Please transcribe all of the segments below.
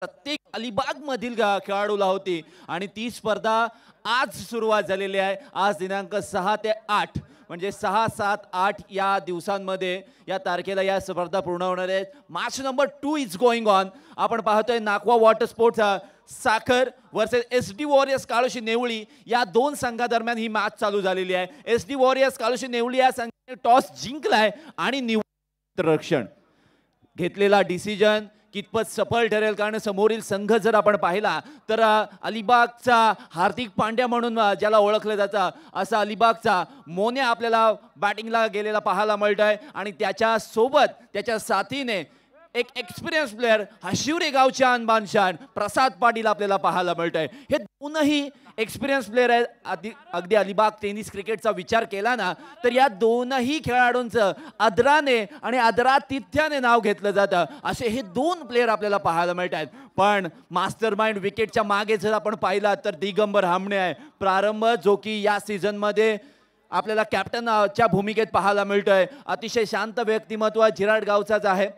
प्रत्येक अलिबाग मधील खेळाडूला होती आणि ती स्पर्धा आज सुरुवात झालेली आहे। आज दिनांक 6 ते 8 म्हणजे 6, 7, 8 या दिवसांमध्ये या तारखेला या स्पर्धा पूर्ण होणार आहेत। Match number 2 is going on. आपण पाहतोय नाकवा वॉटर स्पोर्ट्स साखर वर्सेस SD वॉरियर्स काळोशी नेवळी या दोन संघादरम्यान ही मॅच चालू झालेली आहे। SD वॉरियर्स काळोशी नेवळी या संघाने टॉस जिंकलाय आणि रक्षण घेतलेला डिसिजन कितपत सफल ठरेल, कारण समोरील संघ जर आपण पाहिला तर अलिबागचा हार्दिक पांड्या म्हणून ज्याला ओळखलं जातं असा अलिबागचा मोने आपल्याला बॅटिंगला गेलेला पाहायला मिळतोय आणि त्याच्या सोबत त्याच्या साथीने एक एक्सपिरियन्स प्लेयर हशिवरे गावच्या अनबानशान प्रसाद पाटील आपल्याला पाहायला मिळतोय। हे दोनही एक्सपिरियन्स प्लेयर आहेत। अगदी अलिबाग टेनिस क्रिकेटचा विचार केला ना तर या दोनही खेळाडूंचं आदराने आणि आदरातिथ्याने नाव घेतलं जातं, असे हे दोन प्लेयर आपल्याला पाहायला मिळत आहेत। पण मास्टरमाइंड विकेटच्या मागे जर आपण पाहिला तर दिगंबर हामणे आहे प्रारंभ, जो की या सीझन मध्ये आपल्याला कॅप्टनच्या भूमिकेत पाहायला मिळतोय। अतिशय शांत व्यक्तिमत्व झिराड गावचाच आहे।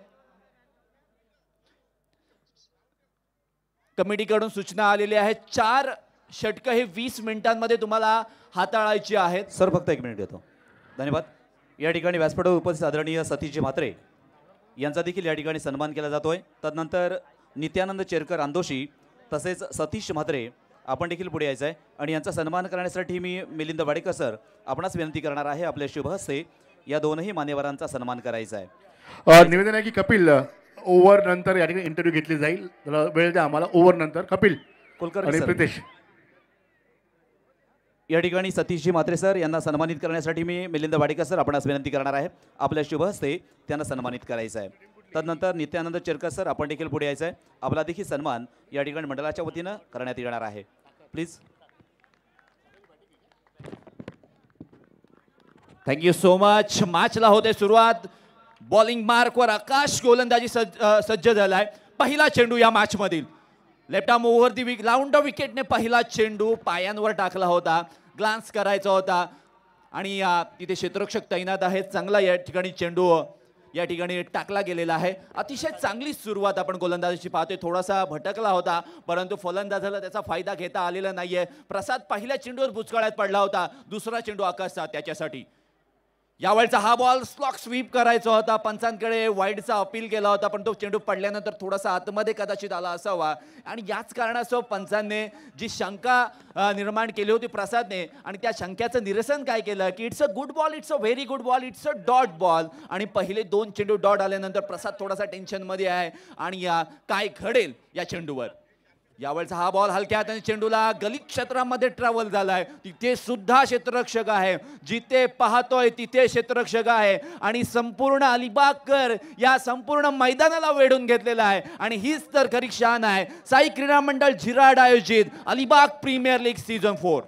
कमिटीकडून सूचना आलेली आहे 4 षटक हे 20 मिनिटांमध्ये तुम्हाला हाताळायची आहेत। सर फक्त 1 मिनिट देतो, धन्यवाद। या ठिकाणी व्यासपीठावर उपस्थित आदरणीय सतीश म्हात्रे यांचा देखील या ठिकाणी सन्मान केला जातोय। तदनंतर नित्यानंद चेरकर अंदोशी तसेच सतीश म्हात्रे आपण देखील पुढे यायचं आहे आणि यांचा सन्मान करण्यासाठी मी मिलिंद वाडेकर सर आपणास विनंती करणार आहे आपल्या शुभ हस्ते या दोनही मान्यवरांचा सन्मान करायचा आहे। निवेदन आहे की कपिल ओव्हर नंतर या ठिकाणी इंटरव्ह्यू घेतली जाईल, वेळ द्या आम्हाला। ओव्हर नंतर कपिल कुलकर्णी आणि प्रितेश या ठिकाणी सतीशजी म्हात्रे सर यांना सन्मानित करण्यासाठी मी मिलिंद वाडेकर सर आपणास विनंती करणार आहे आपल्या शुभ हस्ते त्यांना सन्मानित करायचं आहे। तदनंतर नित्यानंद चेरकर सर आपण देखील पुढे यायचं आहे, आपला देखील सन्मान या ठिकाणी मंडळाच्या वतीनं करण्यात येणार आहे। प्लीज। Thank you so much. मॅचला होते सुरुवात। बॉलिंग मार्कवर आकाश गोलंदाजी सज्ज झालाय। पहिला चेंडू या मॅच मधील left arm over the round the विकेटने पहिला चेंडू पायांवर टाकला होता, ग्लान्स करायचा होता आणि तिथे क्षेत्ररक्षक तैनात आहेत। चांगला या ठिकाणी चेंडू या ठिकाणी टाकला गेलेला आहे। अतिशय चांगली सुरुवात आपण गोलंदाजीची पाहतोय। थोडासा भटकला होता परंतु फलंदाजाला त्याचा फायदा घेता आलेला नाहीये। प्रसाद पहिल्या चेंडूवर बुचकाळ्यात पडला होता, दुसरा चेंडू आकाशचा त्याच्यासाठी। यावेळचा हा बॉल स्लॉक स्वीप करायचा होता, पंचांकडे वाईडचा अपील केला होता पण तो चेंडू पडल्यानंतर थोडासा आतमध्ये कदाचित आला असावा आणि याच कारणास्तव पंचांनी जी शंका निर्माण केली होती प्रसादने आणि त्या शंक्याचं निरसन काय केलं की it's a good ball, it's a very good ball, it's a dot ball आणि पहिले 2 चेंडू डॉट आल्यानंतर प्रसाद थोडासा टेन्शन मध्ये आहे आणि काय घडेल या चेंडूवर। यावेळचा हा बॉल हलक्या हाताने चेंडूला गलित क्षेत्रामध्ये ट्रॅव्हल झालाय, तिथे सुद्धा क्षेत्ररक्षक आहे, जिथे पाहतोय तिथे क्षेत्ररक्षक आहे आणि संपूर्ण अलिबागकर या संपूर्ण मैदानाला वेढून घेतलेला आहे आणि हीच तर खरी शान आहे साई क्रीडा मंडळ झिराड आयोजित Alibag premier league season 4।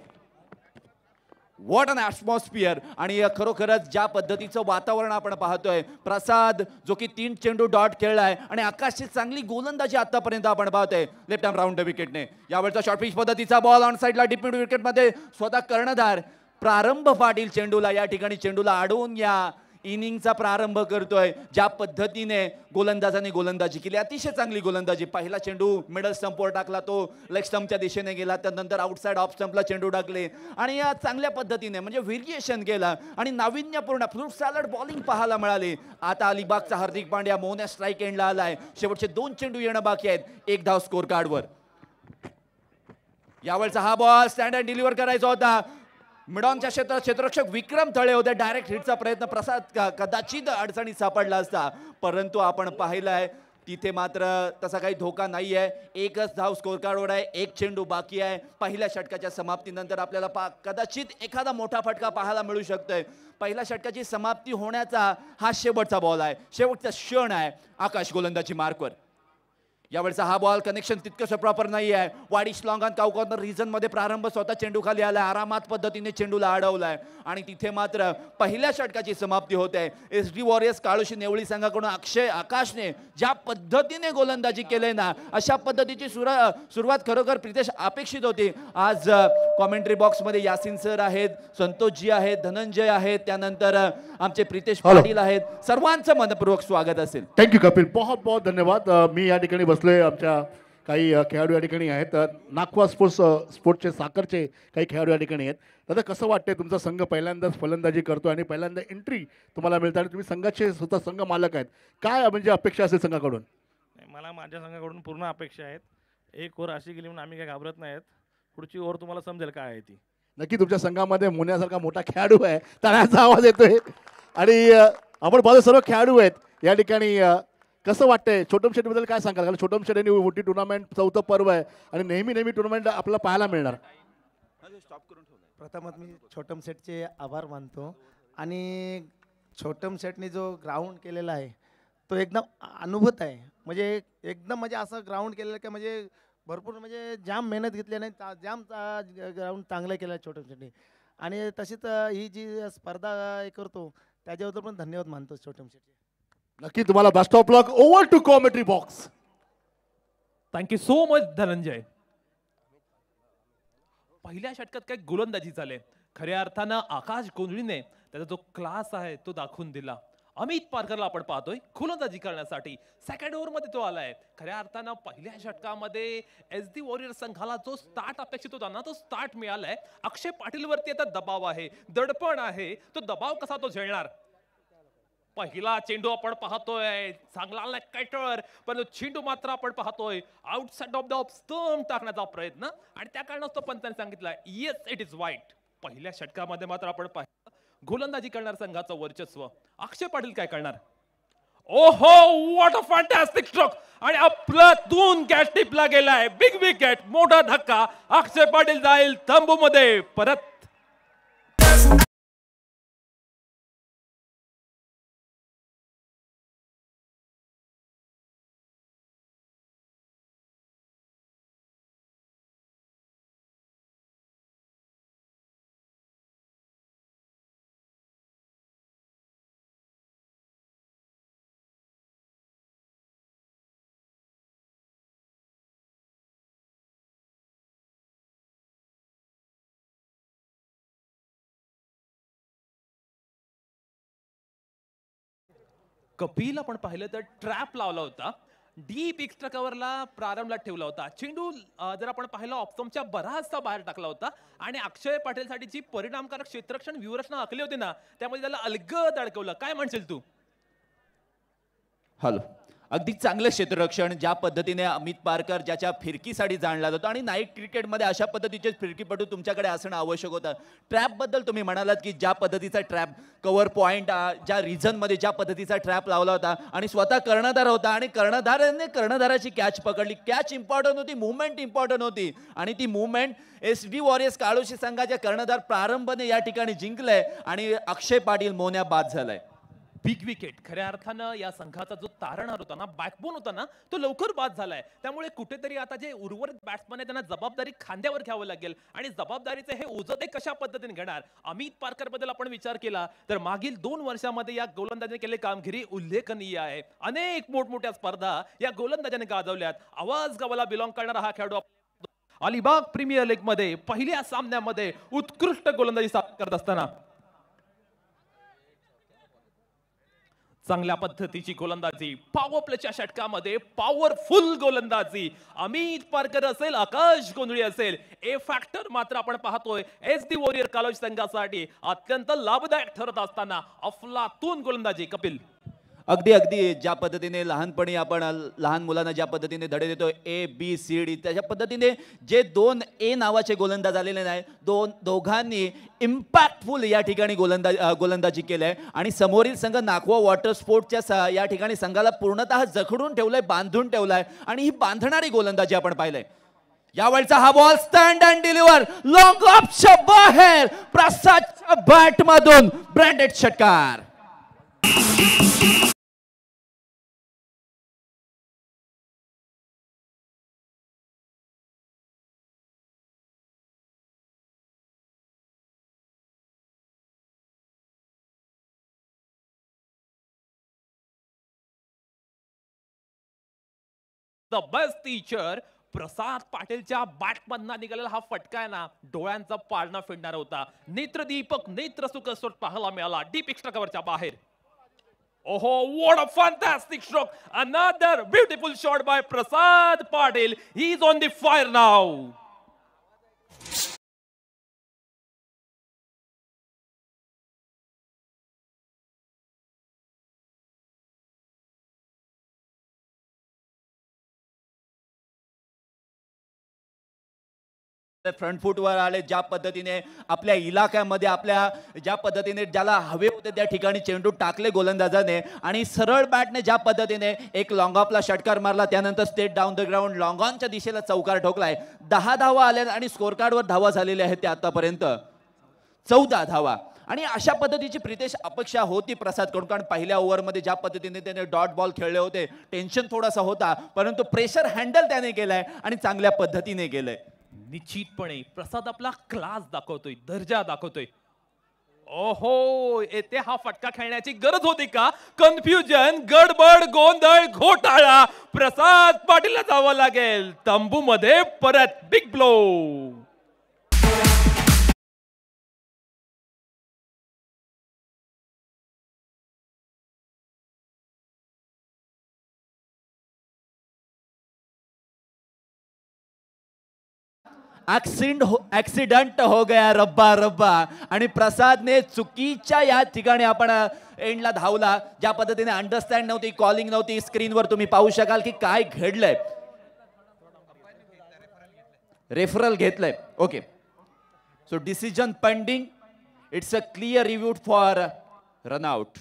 What an atmosphere आणि खरोखरच ज्या पद्धतीचं वातावरण आपण पाहतोय। प्रसाद जो की 3 चेंडू डॉट खेळलाय आणि आकाशची चांगली गोलंदाजी आतापर्यंत आपण पाहतोय लेफ्ट आर्म राऊंड द विकेटने। यावरचा शॉर्ट पिच पद्धतीचा बॉल ऑन साइडला डीप मिड विकेटमध्ये स्वतः कर्णधार प्रारंभ पाटील चेंडूला या ठिकाणी चेंडूला अडवून या इनिंगचा प्रारंभ करतोय। ज्या पद्धतीने गोलंदाजाने गोलंदाजी केली, अतिशय चांगली गोलंदाजी। पहिला चेंडू मिडल स्टंपवर टाकला, तो लेग स्टंपच्या दिशेने गेला, त्यानंतर आउटसाइड ऑफ स्टंपला चेंडू टाकले आणि या चांगल्या पद्धतीने म्हणजे व्हेरिएशन केला आणि नाविन्यपूर्ण फ्रूट सॅलड बॉलिंग पाहायला मिळाली। आता अलिबागचा हार्दिक पांड्या मोन्या स्ट्राईक एंडला आलाय, शेवटचे 2 चेंडू येणं बाकी आहेत, 1 धाव स्कोर कार्डवर। यावेळचा हा बॉल स्टँड अँड डिलिव्हर करायचा होता, मिडॉनच्या क्षेत्रात क्षेत्ररक्षक विक्रम थळे होते, डायरेक्ट हिटचा प्रयत्न प्रसाद कदाचित अडचणीत सापडला असता परंतु आपण पाहिलंय तिथे मात्र तसा काही धोका नाही आहे। 1च धाव स्कोर कार्डवर आहे, 1 चेंडू बाकी आहे। पहिल्या षटकाच्या समाप्तीनंतर आपल्याला कदाचित एखादा मोठा फटका पाहायला मिळू शकतोय। पहिल्या षटकाची समाप्ती होण्याचा हा शेवटचा बॉल आहे, शेवटचा क्षण आहे आकाश गोलंदाजी मार्कवर। यावेळचा हा बॉल कनेक्शन तितकंसं प्रॉपर नाही आहे। वाडी श्लॉंगन काउ कॉर्नर रिजन मध्ये प्रारंभ स्वतः चेंडू खाली आलाय, आरामात पद्धतीने चेंडूला अडवलाय आणि तिथे मात्र पहिल्या षटकाची समाप्ती होते। SD वॉरियर्स काळोशी नेवळी संघाकडून आकाशने ज्या पद्धतीने गोलंदाजी केले ना, अशा पद्धतीची सुरुवात खरोखर प्रितेश अपेक्षित होती। आज कॉमेंट्री बॉक्स मध्ये यासिन सर आहेत, संतोषजी आहेत, धनंजय आहेत, त्यानंतर आमचे प्रितेश पाटील आहेत, सर्वांचं मनपूर्वक स्वागत असेल। थँक्यू कपिल, बहुत बहुत धन्यवाद। मी या ठिकाणी बसलोय आमच्या काही खेळाडू या ठिकाणी आहेत. नागवा स्पोर्ट्सचे साखरचे काही खेळाडू या ठिकाणी आहेत. दादा कसं वाटतंय तुमचा संघ पहिल्यांदाच फलंदाजी करतो आणि पहिल्यांदा एंट्री तुम्हाला मिळतात, तुम्ही संघाचे स्वतः संघ मालक आहेत, काय म्हणजे अपेक्षा असेल संघाकडून? मला माझ्या संघाकडून पूर्ण अपेक्षा आहेत. एक ओव्हर अशी गेली म्हणून आम्ही काही घाबरत नाहीत. पुढची ओव्हर तुम्हाला समजेल काय आहे ती. नक्की तुमच्या संघामध्ये मोन्यासारखा मोठा खेळाडू आहे, तळ्याचा आवाज येतोय आणि आपण पाहतो सर्व खेळाडू आहेत या ठिकाणी. कसं वाटतंय छोटम शेटबद्दल काय सांगाल? कारण छोटम शेट यांनी मोठी टुर्नामेंट, चौथं पर्व आहे आणि नेहमी टुर्नामेंट आपल्याला पाहायला मिळणार. प्रथमच मी छोटम सेटचे आभार मानतो आणि छोटम सेटने जो ग्राउंड केलेला आहे तो एकदम अनुभूत आहे. म्हणजे एकदम म्हणजे असं ग्राउंड केलेलं की म्हणजे भरपूर म्हणजे जाम मेहनत घेतली नाही, जाम ग्राउंड चांगलं केलं आहे छोटम सेटने. आणि तशीच ही जी स्पर्धा करतो त्याच्याबद्दल पण धन्यवाद मानतो छोटम सेटचे. नक्की तुम्हाला best of luck. Over to commentary box. Thank you so much Dhananjay. पहिल्या षटकात काय गोलंदाजी झाले. खऱ्या अर्थानं आकाश गोंधळीने त्याचा जो क्लास आहे तो दाखवून दिला. अमित पारकरला आपण पाहतोय गोलंदाजी करण्यासाठी सेकंड ओव्हर मध्ये तो आलाय. खऱ्या अर्थानं पहिल्या षटकामध्ये SD वॉरियर संघाला जो स्टार्ट अपेक्षित होता ना तो स्टार्ट मिळालाय. अक्षय पाटीलवरती आता दबाव आहे, दडपण आहे. तो दबाव कसा तो झेलणार? पहिला चेंडू आपण पाहतोय चांगला कॅटर, पण चेंडू मात्र आपण पाहतोय outside of the off stump टाकण्याचा प्रयत्न आणि त्या कारणास्तव पंचाने सांगितलं येस इट इज वाईट. पहिल्या षटकामध्ये मात्र आपण पाहिलं गोलंदाजी करणार संघाचं वर्चस्व. अक्षय पाटील काय करणार? ओहो व्हॉट अ फॅन्टॅस्टिक स्ट्रोक आणि आपला 2 कॅच टिपला गेलाय. बिग विकेट, मोठा धक्का. अक्षय पाटील जाईल तंबू मध्ये परत. कपिल आपण पाहिलं तर ट्रॅप लावला होता, डीप एक्स्ट्रा कव्हरला प्रारंभला ठेवला होता. चेंडू जर आपण पाहिलं ऑप्शनच्या बराचसा बाहेर टाकला होता आणि अक्षय पाटीलसाठी जी परिणामकारक क्षेत्ररक्षण व्यूहरचना आखली होती ना त्यामध्ये त्याला अलगद अडकवलं. काय म्हणशील तू? हॅलो, अगदी चांगलं क्षेत्ररक्षण ज्या पद्धतीने अमित पारकर ज्याच्या फिरकीसाठी जाणला जातो आणि नाईट क्रिकेटमध्ये अशा पद्धतीचे फिरकीपटू तुमच्याकडे असणं आवश्यक होतं. ट्रॅपबद्दल तुम्ही म्हणालात की ज्या पद्धतीचा ट्रॅप कव्हर पॉईंट ज्या रिझनमध्ये ज्या पद्धतीचा ट्रॅप लावला होता आणि स्वतः कर्णधार होता आणि कर्णधाराची कॅच पकडली. कॅच इम्पॉर्टंट होती, मुवमेंट इम्पॉर्टंट होती आणि ती मुवमेंट SD वॉरियर्स काळोशी संघाच्या कर्णधार प्रारंभने या ठिकाणी जिंकलंय आणि अक्षय पाटील मोन्या बाद झालाय. बिग विकेट खऱ्या अर्थानं या संघाचा जो तारणहार होता ना, बॅकबोन होता ना, तो लवकर बाद झालाय. त्यामुळे कुठेतरी आता जे उर्वरित बॅट्समन आहे त्यांना जबाबदारी खांद्यावर घ्यावं लागेल आणि जबाबदारीचे हे ओझं ते कशा पद्धतीने घेणार? अमित पारकर बद्दल आपण विचार केला तर मागील 2 वर्षांमध्ये या गोलंदाजाने केलेली कामगिरी उल्लेखनीय आहे. अनेक मोठमोठ्या स्पर्धा या गोलंदाजाने गाजवल्यात. आवाज गावाला बिलॉंग करणारा हा खेळाडू अलिबाग प्रीमियर लीग मध्ये पहिल्या सामन्यामध्ये उत्कृष्ट गोलंदाजी सादर करत असताना चांगल्या पद्धतीची गोलंदाजी, पॉवर प्लेच्या षटकामध्ये पॉवरफुल गोलंदाजी. अमित पारकर असेल, आकाश गोंधळी असेल, ए फॅक्टर मात्र आपण पाहतोय SD वॉरियर कॉलेज संघासाठी अत्यंत लाभदायक ठरत असताना अफलातून गोलंदाजी. कपिल, अगदी ज्या पद्धतीने लहानपणी आपण लहान मुलांना ज्या पद्धतीने धडे देतो ABCD त्याच्या पद्धतीने जे 2A नावाचे गोलंदाज आलेले नाही, दोघांनी इम्पॅक्टफुल या ठिकाणी गोलंदाजी केलंय आणि समोरील संघ नागवा वॉटर स्पोर्टच्या या ठिकाणी संघाला पूर्णतः जखडून ठेवलंय, बांधून ठेवलाय आणि ही बांधणारी गोलंदाजी आपण पाहिलंय. यावेळचा हा ball stand and deliver long ऑफच्या बाहेर प्रसादच्या बॅट मधून ब्रँडेड षटकार. द बेस्ट टीचर प्रसाद पाटीलच्या बॅटमधना निघालेला हा फटका आहे ना, डोळ्यांचा पाळणा फेडणारा होता. नेत्रदीपक नेत्रसुख पाहायला मिळाला डीप एक्स्ट्रा कव्हरच्या बाहेर. Oh, what a fantastic stroke. Another beautiful shot by Prasad Patil. He's on the fire now. Front फूटवर आले, ज्या पद्धतीने आपल्या इलाक्यामध्ये आपल्या ज्या पद्धतीने ज्याला हवे होते त्या ठिकाणी चेंडू टाकले गोलंदाजाने आणि सरळ बॅटने ज्या पद्धतीने एक लॉंग ऑफला षटकार मारला, त्यानंतर straight down the ground long ऑनच्या दिशेला चौकार ठोकलाय. 10 धावा आल्या आणि स्कोर कार्डवर धावा झालेल्या आहेत त्या आतापर्यंत 14 धावा. आणि अशा पद्धतीची प्रितेश अपेक्षा होती प्रसादकडून, कारण पहिल्या ओव्हरमध्ये ज्या पद्धतीने त्याने डॉट बॉल खेळले होते, टेन्शन थोडासा होता, परंतु प्रेशर हँडल त्याने केलाय आणि चांगल्या पद्धतीने केलंय. निश्चितपणे प्रसाद आपला क्लास दाखवतोय, दर्जा दाखवतोय. ओहो, येथे हा फटका खेळण्याची गरज होती का? कन्फ्युजन, गडबड, गोंधळ, घोटाळा. प्रसाद पाटीलला जावं लागेल तंबू मध्ये परत. Big blow. ऍक्सिडेंट हो गया रब्बा रब्बा. आणि प्रसादने चुकीच्या या ठिकाणी आपण एंडला धावला. ज्या पद्धतीने अंडरस्टँड नव्हती, कॉलिंग नव्हती, स्क्रीनवर तुम्ही पाहू शकाल की काय घडलंय. रेफरल घेतलंय. Okay, so decision pending. It's a clear review for run out.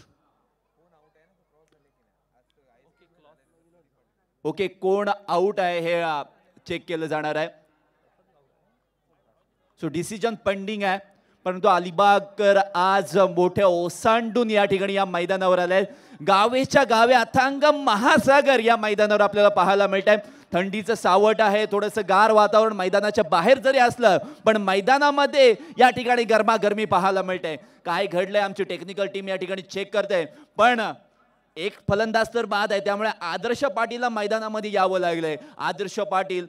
Okay, कोण आउट आहे हे चेक केलं जाणार आहे. सो डिसिजन पेंडिंग आहे, परंतु अलिबागकर आज मोठ्या ओसांडून या ठिकाणी या मैदानावर आले. गावेच्या गावे अथांग महासागर या मैदानावर आपल्याला पाहायला मिळत आहे. थंडीचं सावट आहे, थोडंसं गार वातावरण मैदानाच्या बाहेर जरी असलं पण मैदानामध्ये या ठिकाणी गरमागरमी पाहायला मिळते. काय घडलंय आमची टेक्निकल टीम या ठिकाणी चेक करते, पण एक फलंदाज तर बाद आहे, त्यामुळे आदर्श पाटीलला मैदानामध्ये यावं लागलंय. आदर्श पाटील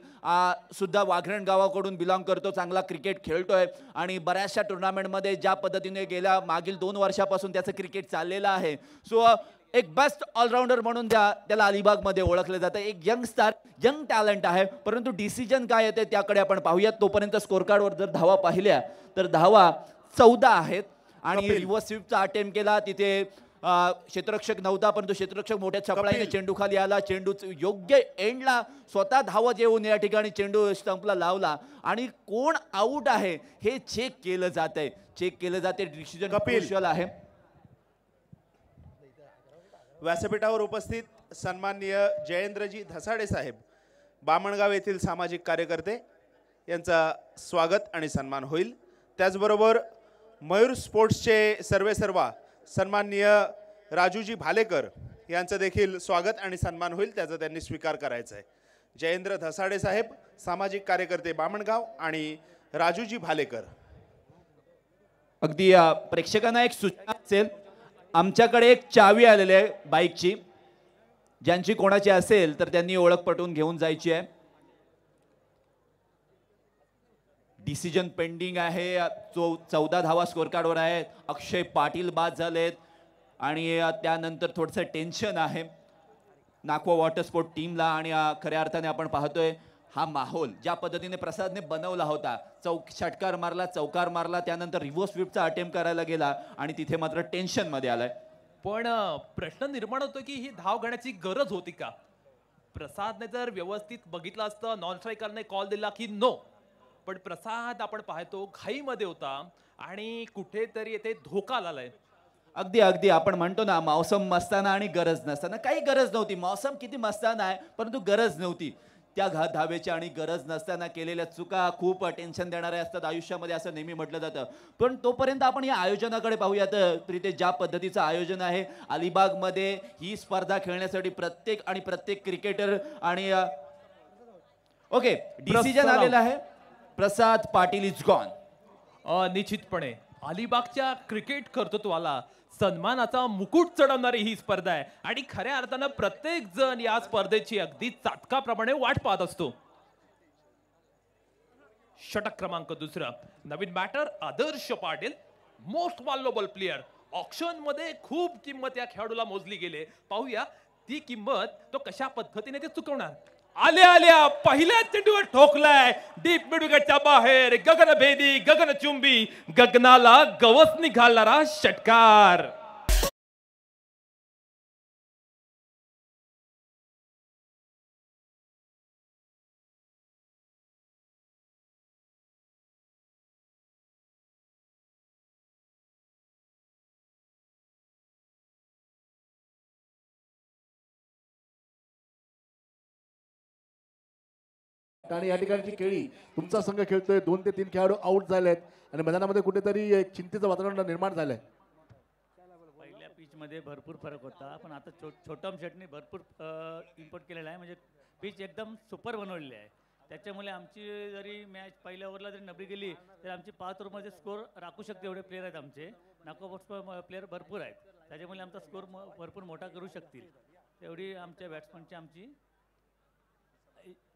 सुद्धा वाघरण गावाकडून बिलॉंग करतो, चांगला क्रिकेट खेळतोय आणि बऱ्याचशा टुर्नामेंटमध्ये ज्या पद्धतीने गेल्या मागील 2 वर्षापासून त्याचं क्रिकेट चाललेलं आहे. सो एक बेस्ट ऑलराऊंडर म्हणून त्याला अलिबागमध्ये ओळखलं जातं. एक यंग स्टार, यंग टॅलेंट आहे, परंतु डिसिजन काय येते त्याकडे आपण पाहूयात. तोपर्यंत स्कोर कार्डवर जर धावा पाहिल्या तर धावा 14 आहेत आणि रिव्हर्स स्वीपचा अटेम्प्ट केला. तिथे क्षेत्ररक्षक नव्हता, परंतु क्षेत्ररक्षक मोठ्या चपळाईने चेंडू खाली आला. चेंडू योग्य एंडला स्वतः धावत येऊन या ठिकाणी चेंडू स्टंपला लावला आणि कोण आउट आहे हे चेक केलं जातंय. चेक केलं जाते. डिसिजन क्रुशियल आहे. व्यासपीठावर उपस्थित सन्माननीय जयेंद्रजी धसाडे साहेब, बामणगाव येथील सामाजिक कार्यकर्ते, यांचा स्वागत आणि सन्मान होईल. त्याचबरोबर मयूर स्पोर्ट्सचे सर्वेसर्वा सन्माननीय राजूजी भालेकर यांचं देखील स्वागत आणि सन्मान होईल, त्याचा त्यांनी स्वीकार करायचा आहे. जयेंद्र धसाडे साहेब, सामाजिक कार्यकर्ते बामणगाव, आणि राजूजी भालेकर. अगदी प्रेक्षकांना एक सूचना असेल, आमच्याकडे एक चावी आलेली आहे बाईकची, ज्यांची कोणाची असेल तर त्यांनी ओळख पटवून घेऊन जायची आहे. डिसिजन पेंडिंग आहे. 14 धावा स्कोर कार्डवर आहेत. अक्षय पाटील बाद झालेत आणि त्यानंतर थोडंसं टेन्शन आहे नाकवा वॉटर स्पोर्ट टीमला. आणि खऱ्या अर्थाने आपण पाहतोय हा माहोल ज्या पद्धतीने प्रसादने बनवला होता. षटकार मारला, चौकार मारला, त्यानंतर रिव्हर्स स्वीपचा अटेम्प्ट करायला गेला आणि तिथे मात्र टेन्शन मध्ये आलाय. पण प्रश्न निर्माण होतो की ही धाव घेण्याची गरज होती का? प्रसादने जर व्यवस्थित बघितलं असतं, नॉन स्ट्रायकरने कॉल दिला की नो, पण प्रसाद आपण पाहतो घाईमध्ये होता आणि कुठेतरी येथे धोका आलाय. अगदी अगदी आपण म्हणतो ना, मौसम मस्ताना आणि गरज नसताना. काही गरज नव्हती. मौसम किती मस्ताना आहे, परंतु गरज नव्हती त्या धावेची. आणि गरज नसताना केलेल्या चुका खूप टेन्शन देणाऱ्या असतात आयुष्यामध्ये, असं नेहमी म्हटलं जातं. पण तोपर्यंत आपण या आयोजनाकडे पाहूयात. प्रीते, ज्या पद्धतीचं आयोजन आहे अलिबागमध्ये ही स्पर्धा खेळण्यासाठी प्रत्येक क्रिकेटर आणि ओके डिसिजन आलेला आहे. प्रसाद पाटील इज गॉन. निश्चितपणे अलिबागच्या क्रिकेट कर्तृत्वाला सन्मानाचा मुकुट चढवणारी ही स्पर्धा आहे आणि खऱ्या अर्थानं प्रत्येक जण या स्पर्धेची अगदी चातकाप्रमाणे वाट पाहत असतो. षटक क्रमांक 2, नवीन batter Adarsh Patil, most valuable player, auction मध्ये खूप किंमत या खेळाडूला मोजली गेली. पाहूया ती किंमत तो कशा पद्धतीने ते चुकवणार. आल्या पहिल्या चेंडूवर ठोकलाय डीप मिड विकेटच्या बाहेर. गगनभेदी गगनचुंबी गगनाला गवस निघालणारा षटकार. आणि या ठिकाणची खेळी तुमचा संघ खेळतोय. 2 ते 3 खेळाडू आउट झालेत आणि मैदानामध्ये कुठेतरी एक चिंतेचं वातावरण निर्माण झालंय. पहिल्या पिच मध्ये भरपूर फरक होता, पण आता छोटम शेटने भरपूर इम्पोर्ट केलेला आहे. म्हणजे पिच एकदम सुपर बनवलेली आहे. त्याच्यामुळे आमची जरी मॅच पहिल्या ओव्हरला जरी नबळी गेली तर आमची 5 ओव्हरमध्ये स्कोर राखू शकते एवढे प्लेयर आहेत आमचे. नॉकआउट प्लेयर भरपूर आहेत, त्याच्यामुळे आमचा स्कोर भरपूर मोठा करू शकतील एवढी आमच्या बॅट्समनची आमची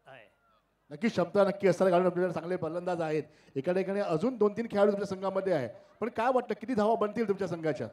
आहे. नक्की क्षमता नक्की असताना कारण आपल्याला चांगले फलंदाज आहेत. एका ठिकाणी अजून 2-3 खेळाडू तुमच्या संघामध्ये आहे, पण काय वाटतं किती धावा बनतील तुमच्या संघाच्या?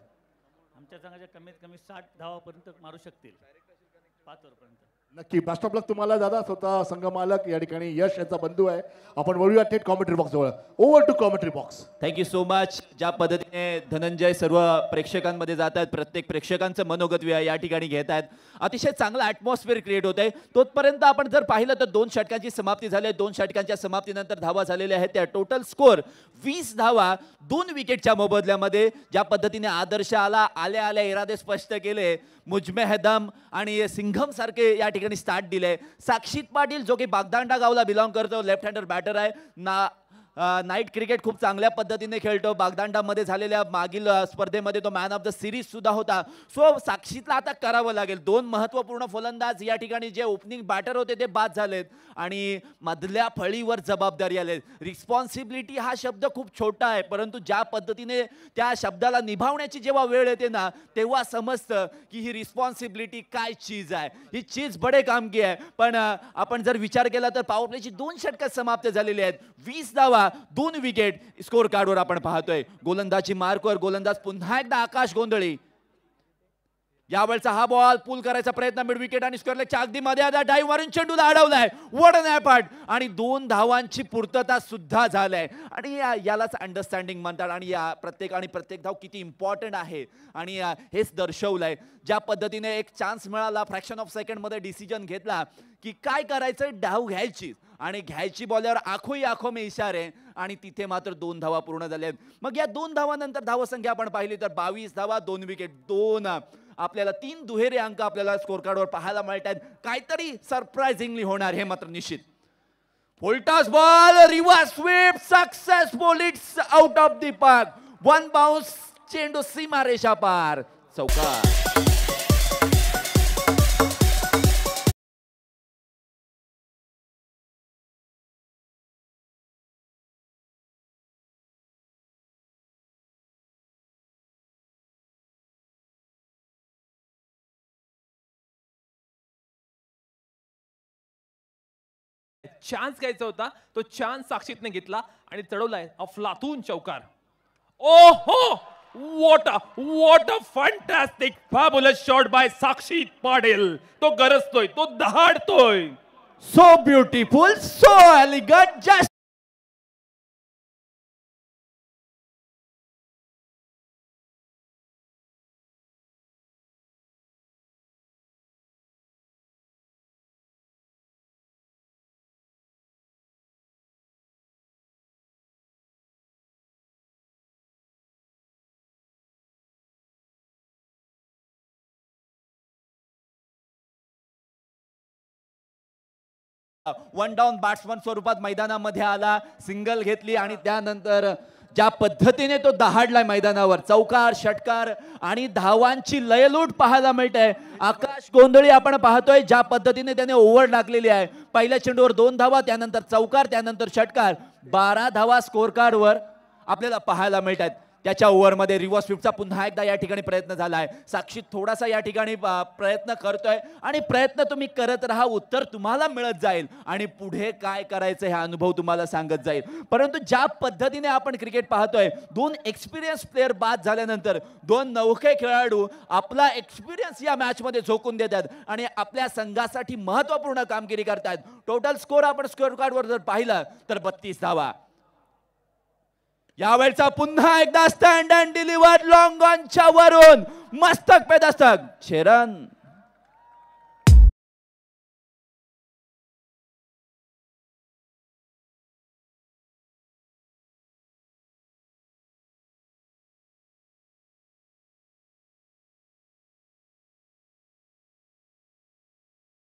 आमच्या संघाच्या कमीत कमी 60 धावापर्यंत मारू शकतील 5 ओव्हरपर्यंत. नक्की बेस्ट ऑफ लक तुम्हाला दादा. स्वतः संघ मालक या ठिकाणी यश यांचा बंधू आहे. आपण वळूया थेट कॉमेंट्री बॉक्स जवळ. Over to commentary box. Thank you so much. ज्या पद्धतीने धनंजय सर्व प्रेक्षकांमध्ये जात आहेत, प्रत्येक प्रेक्षकांचं मनोगत या ठिकाणी घेत आहेत. अतिशय चांगला ॲटमॉस्फिअर क्रिएट होत आहे. तोपर्यंत आपण जर पाहिलं तर 2 षटकांची समाप्ती झाली आहे. 2 षटकांच्या समाप्तीनंतर धावा झालेल्या आहेत त्या टोटल स्कोर 20 धावा 2 विकेटच्या मोबदल्यामध्ये. ज्या पद्धतीने आदर्श आल्या इरादे स्पष्ट केले, मुजमे दम आणि सिंघम सारखे या ठिकाणी स्टार्ट दिले. साक्षित पाटील जो की बागदांडा गावला बिलॉंग करतो, लेफ्ट हँडर बॅटर आहे. नाईट क्रिकेट खूप चांगल्या पद्धतीने खेळतो. बागदांडामध्ये झालेल्या मागील स्पर्धेमध्ये तो मॅन ऑफ द सिरीज सुद्धा होता. सो साक्षीतला आता करावं लागेल. 2 महत्त्वपूर्ण फलंदाज या ठिकाणी जे ओपनिंग बॅटर होते ते बाद झालेत आणि मधल्या फळीवर जबाबदारी आले. रिस्पॉन्सिबिलिटी हा शब्द खूप छोटा आहे, परंतु ज्या पद्धतीने त्या शब्दाला निभावण्याची जेव्हा वेळ येते ना तेव्हा समजतं की ही रिस्पॉन्सिबिलिटी काय चीज आहे. ही चीज बडे काम की आहे. पण आपण जर विचार केला तर पॉवर प्लेची 2 षटकं समाप्त झालेली आहेत. 20 धावा 2 विकेट स्कोर कार्डवर आपण पाहतोय. गोलंदाजी मार्कवर गोलंदाज पुन्हा एकदा आकाश गोंधळी. यावेळचा हा बॉल पुल करायचा प्रयत्न मिड विकेट आणि स्क्वेअर लेगच्या अगदी मध्ये आता डाईव्ह मारून चेंडूला अडवलाय. वड नॅपाट आणि 2 धावांची पूर्तता सुद्धा झालाय. आणि यालाच अंडरस्टँडिंग म्हणतात. आणि या प्रत्येक धाव किती इम्पॉर्टंट आहे आणि हेच दर्शवलंय. ज्या पद्धतीने एक चान्स मिळाला, फ्रॅक्शन ऑफ सेकंड मध्ये डिसिजन घेतला की काय करायचं, डाव घ्यायची आणि घ्यायची बॉलवर आखो में इशारे आणि तिथे मात्र 2 धावा पूर्ण झाल्या. मग या 2 धावानंतर धावसंख्या आपण पाहिली तर 22 धावा 2 विकेट 2 आपल्याला 3 दुहेरी अंक आपल्याला स्कोर कार्डवर पाहायला मिळत आहेत. काहीतरी सरप्राइझिंगली होणार हे मात्र निश्चित. Full toss ball reverse sweep successful. It's out of the park. 1 bounce चेंडू सीमारेषा पार. चौकार. चान्स घ्यायचा होता, तो चान्स साक्षीतने घेतला आणि चढवलाय अफलातून चौकार. ओहो, what a fantastic fabulous shot by साक्षीत Patil. तो गरजतोय, तो दहाडतोय. So beautiful, so elegant, just one down batsman स्वरूपात मैदानामध्ये आला. सिंगल घेतली आणि त्यानंतर ज्या पद्धतीने तो दहाडलाय मैदानावर. चौकार, षटकार आणि धावांची लयलूट पाहायला मिळते. आकाश गोंधळी आपण पाहतोय ज्या पद्धतीने त्याने ओव्हर टाकलेली आहे. पहिल्या चेंडूवर 2 धावा, त्यानंतर चौकार, त्यानंतर षटकार. 12 धावा स्कोर कार्डवर आपल्याला पाहायला मिळतात. त्याच्या ओव्हरमध्ये रिव्हर्स स्वीपचा पुन्हा एकदा या ठिकाणी प्रयत्न झालाय. साक्षी थोडासा या ठिकाणी प्रयत्न करतोय आणि प्रयत्न तुम्ही करत राहा, उत्तर तुम्हाला मिळत जाईल आणि पुढे काय करायचं हा अनुभव तुम्हाला सांगत जाईल. परंतु ज्या पद्धतीने आपण क्रिकेट पाहतोय, दोन एक्सपिरियन्स प्लेअर बाद झाल्यानंतर दोन नौके खेळाडू आपला एक्सपिरियन्स या मॅच मध्ये झोकून देतात आणि आपल्या संघासाठी महत्त्वपूर्ण कामगिरी करतात. टोटल स्कोर आपण स्कोर कार्डवर जर पाहिलं तर 32 धावा. यावेळचा पुन्हा एकदा स्टँड अँड डिलिव्हर लॉंग ऑनच्या वरून मस्तक पे दस्तक शेरन.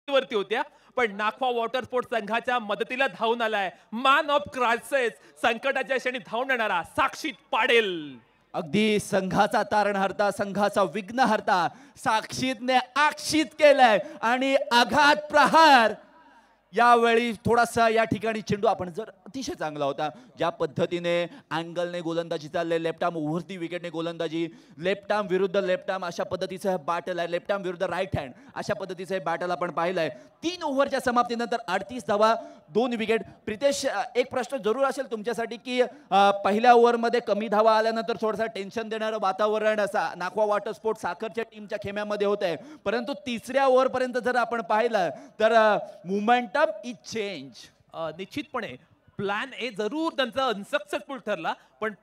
वरती होत्या, पण नागवा वॉटर स्पोर्ट्स संघाच्या मदतीला धावून आलाय मॅन ऑफ क्रायसिस, संकटाच्या क्षणी धावून येणारा साक्षीत पाडेल. अगदी संघाचा तारणहर्ता, संघाचा विघ्नहर्ता साक्षीतने आक्षित केलाय आणि आघात प्रहार. यावेळी थोडासा या ठिकाणी चेंडू आपण जर अतिशय चांगला होता, ज्या पद्धतीने अँगलने गोलंदाजी चालले, लेफ्ट आर्म ओव्हरती विकेटने गोलंदाजी, लेफ्ट आर्म विरुद्ध लेफ्ट आर्म अशा पद्धतीचं बॅटल आहे, लेफ्ट आर्म विरुद्ध राईट हँड अशा पद्धतीचं बॅटल आपण पाहिलंय. 3 ओव्हरच्या समाप्तीनंतर 38 धावा, 2 विकेट. प्रितेश, एक प्रश्न जरूर असेल तुमच्यासाठी की पहिल्या ओव्हरमध्ये कमी धावा आल्यानंतर थोडंसं टेन्शन देणारं वातावरण असा नागवा वॉटर स्पोर्ट्स साखरच्या टीमच्या खेम्यामध्ये होत आहे, परंतु तिसऱ्या ओव्हरपर्यंत जर आपण पाहिलं तर मुवमेंटम इज चेंज. निश्चितपणे प्लॅन ए जरूर त्यांचा अनसक्सेसफुल ठरला, पण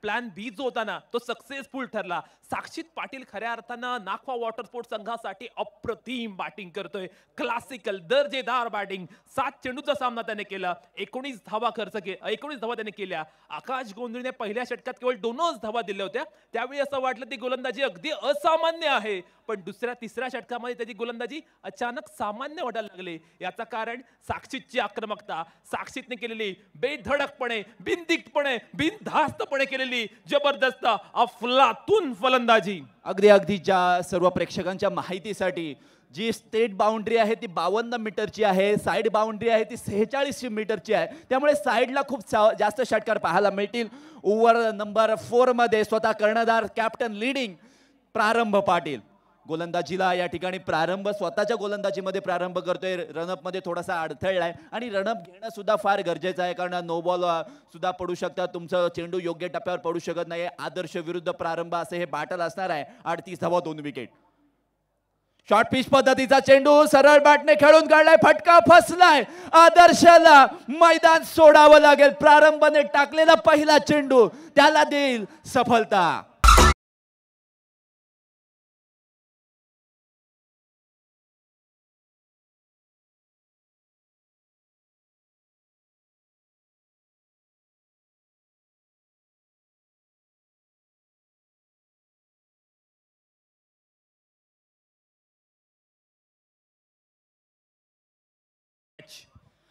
प्लॅन बी जो होता ना तो सक्सेसफुल ठरला. साक्षीत पाटील खऱ्या अर्थानं नागवा वॉटर स्पोर्ट्स संघासाठी अप्रतिम बॅटिंग करतोय, क्लासिकल दर्जेदार बॅटिंग. 7 चेंडूचा सामना त्याने केला, 19 धावा 19 धावा त्याने केल्या. आकाश गोंधळीने पहिल्या षटकात केवळ 2च धावा दिल्या होत्या, त्यावेळी असं वाटलं ती गोलंदाजी अगदी असामान्य आहे, पण दुसऱ्या तिसऱ्या षटकामध्ये त्याची गोलंदाजी अचानक सामान्य वाटायला लागली. याचं कारण साक्षीतची आक्रमकता, साक्षीतने केलेली बेधडकपणे, बिनदिक्तपणे, बिनधास्तपणे केलेली जबरदस्त अफलातून फलंदाजी. अगदी ज्या सर्व प्रेक्षकांच्या माहितीसाठी जी स्टेट बाउंड्री आहे ती 52 मीटरची आहे, साइड बाउंड्री आहे ती 46 मीटरची आहे, त्यामुळे साइडला खूप जास्त षटकार पाहायला मिळतील. ओव्हर नंबर 4 मध्ये स्वतः कर्णधार कॅप्टन लीडिंग प्रारंभ पाटील गोलंदाजीला या ठिकाणी स्वतःच्या गोलंदाजीमध्ये प्रारंभ करतोय. रनअप मध्ये थोडासा अडथळलाय आणि रनअप घेणं सुद्धा फार गरजेचं आहे, कारण नो बॉल सुद्धा पडू शकतात, तुमचं चेंडू योग्य टप्प्यावर पडू शकत नाही. आदर्श विरुद्ध प्रारंभ असे हे बॅटल असणार आहे. 38 धावा 2 विकेट. शॉर्ट पिच पद्धतीचा चेंडू सरळ बॅटने खेळून काढलाय, फटका फसलाय. आदर्शला मैदान सोडावं लागेल. प्रारंभाने टाकलेला पहिला चेंडू त्याला देईल सफलता.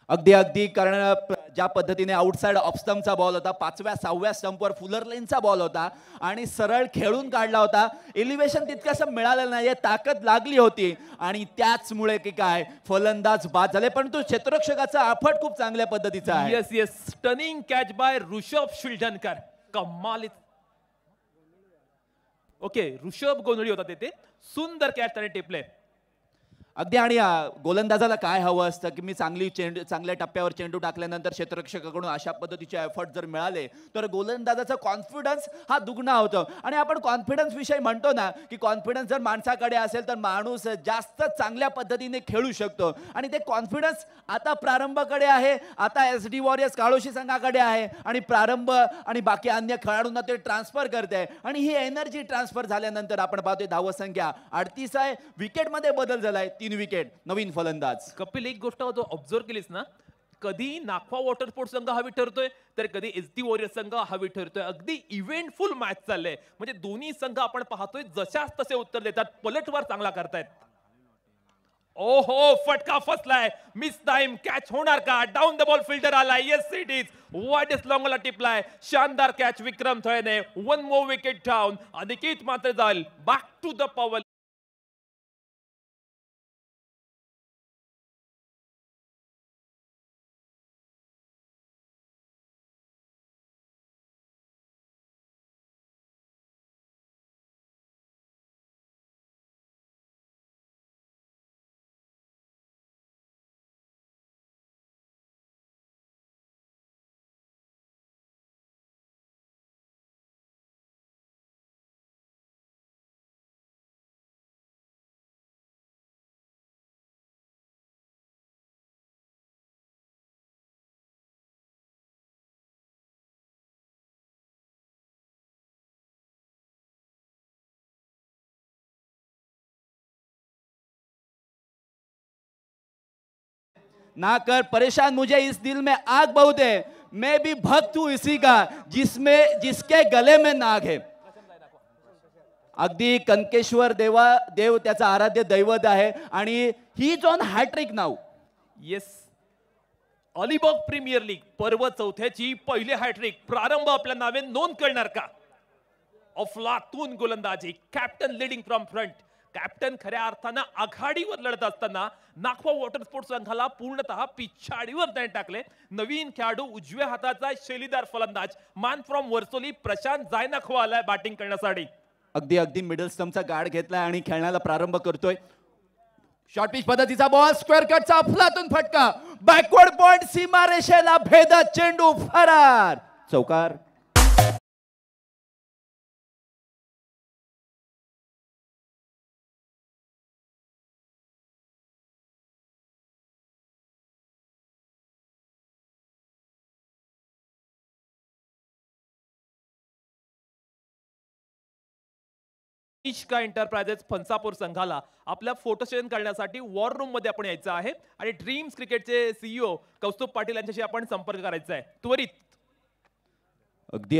अगदी कारण ज्या पद्धतीने आउटसाइड ऑफ स्टंपचा बॉल होता, 5व्या 6व्या स्टंपवर फुलर लेनचा बॉल होता आणि सरळ खेळून काढला होता. एलिव्हेशन तितकंसं मिळालेलं नाहीये, ताकद लागली होती आणि त्याचमुळे की काय फलंदाज बाद झाले, परंतु क्षेत्ररक्षकाचा आफट खूप चांगल्या पद्धतीचा आहे. Yes stunning catch by Rishabh Shildankar. कमाल. ओके, ऋषभ गोंधळी होता तिथे, सुंदर कॅच त्याने टिपले. अगदी आणि गोलंदाजाला काय हवं असतं की मी चांगल्या टप्प्यावर चेंडू टाकल्यानंतर क्षेत्ररक्षकाकडून अशा पद्धतीचे एफर्ट जर मिळाले तर गोलंदाजाचा कॉन्फिडन्स हा दुगणा होतो. आणि आपण कॉन्फिडन्स विषयी म्हणतो ना की कॉन्फिडन्स जर माणसाकडे असेल तर माणूस जास्त चांगल्या पद्धतीने खेळू शकतो आणि ते कॉन्फिडन्स आता प्रारंभाकडे आहे, आता SD वॉरियर्स काळोशी संघाकडे आहे आणि प्रारंभ आणि बाकी अन्य खेळाडूंना ते ट्रान्सफर करते आणि ही एनर्जी ट्रान्सफर झाल्यानंतर आपण पाहतोय धावसंख्या 38 आहे. विकेटमध्ये बदल झालाय, 3 विकेट, नवीन फलंदाज. कपिल, एक गोष्ट ऑब्झर्व केलीस ना, कधी नागवा वॉटर स्पोर्ट्स संघ हवी ठरतोय तर कधी SD वॉरियर्स संघ हवी ठरतोय. अगदी इव्हेंटफुल मॅच चाललंय, म्हणजे दोन्ही संघ आपण पाहतोय जशाच तसे उत्तर देतात, पलटवार चांगला करतायत. ओहो, फटका फसलाय, मिस टाइम, कॅच होणार का? डाऊन द बॉल फिल्डर आलाय. Yes it is. वाईडस्ट लॉंगला टिपलाय, शानदार कॅच विक्रम थोयने. 1 मोर विकेट डाऊन. अनिकेत मात्र जाईल बॅक टू द पॉवर. ना कर परेशान मुझे इस दिल में आग बहुत है, मैं भी भक्त हूं इसी का जिसके गले में नाग है. अगदी कनकेश्वर देव त्याचा आराध्य दैवत आहे आणि ही इज ऑन हॅट्रिक नाव. येस, अलिबाग प्रीमियर लीग पर्व चौथ्याची पहिले हॅट्रिक प्रारंभ आपल्या नावे नोंद करणार का? अफलातून गोलंदाजी, captain leading from front. Captain खऱ्या अर्थानं आघाडीवर लढत असताना नागपूर वॉटर स्पोर्ट्स संघाला पूर्णतः पिछाडीवर त्याने टाकले. नवीन खेळाडू उजव्या हाताचा शैलीदार फलंदाज मान फ्रॉम वर्सोली प्रशांत जायनाखो आलाय बॅटिंग करण्यासाठी. अगदी मिडल स्टंपचा गार्ड घेतलाय आणि खेळण्याला प्रारंभ करतोय. शॉर्ट पिच पद्धतीचा बॉल, स्क्वेअर कटचा अफलातून फटका, बॅकवर्ड पॉइंट, सीमारेषेला भेदत चेंडू फरार, चौकार. इश्का एंटरप्राइजेस फणसापूर संघाला आपल्या फोटो सेशन करण्यासाठी वॉर रूम मध्ये आपण यायचं आहे आणि ड्रीम्स क्रिकेटचे सीईओ कौस्तुभ पाटील यांच्याशी आपण संपर्क करायचा आहे त्वरित. अगदी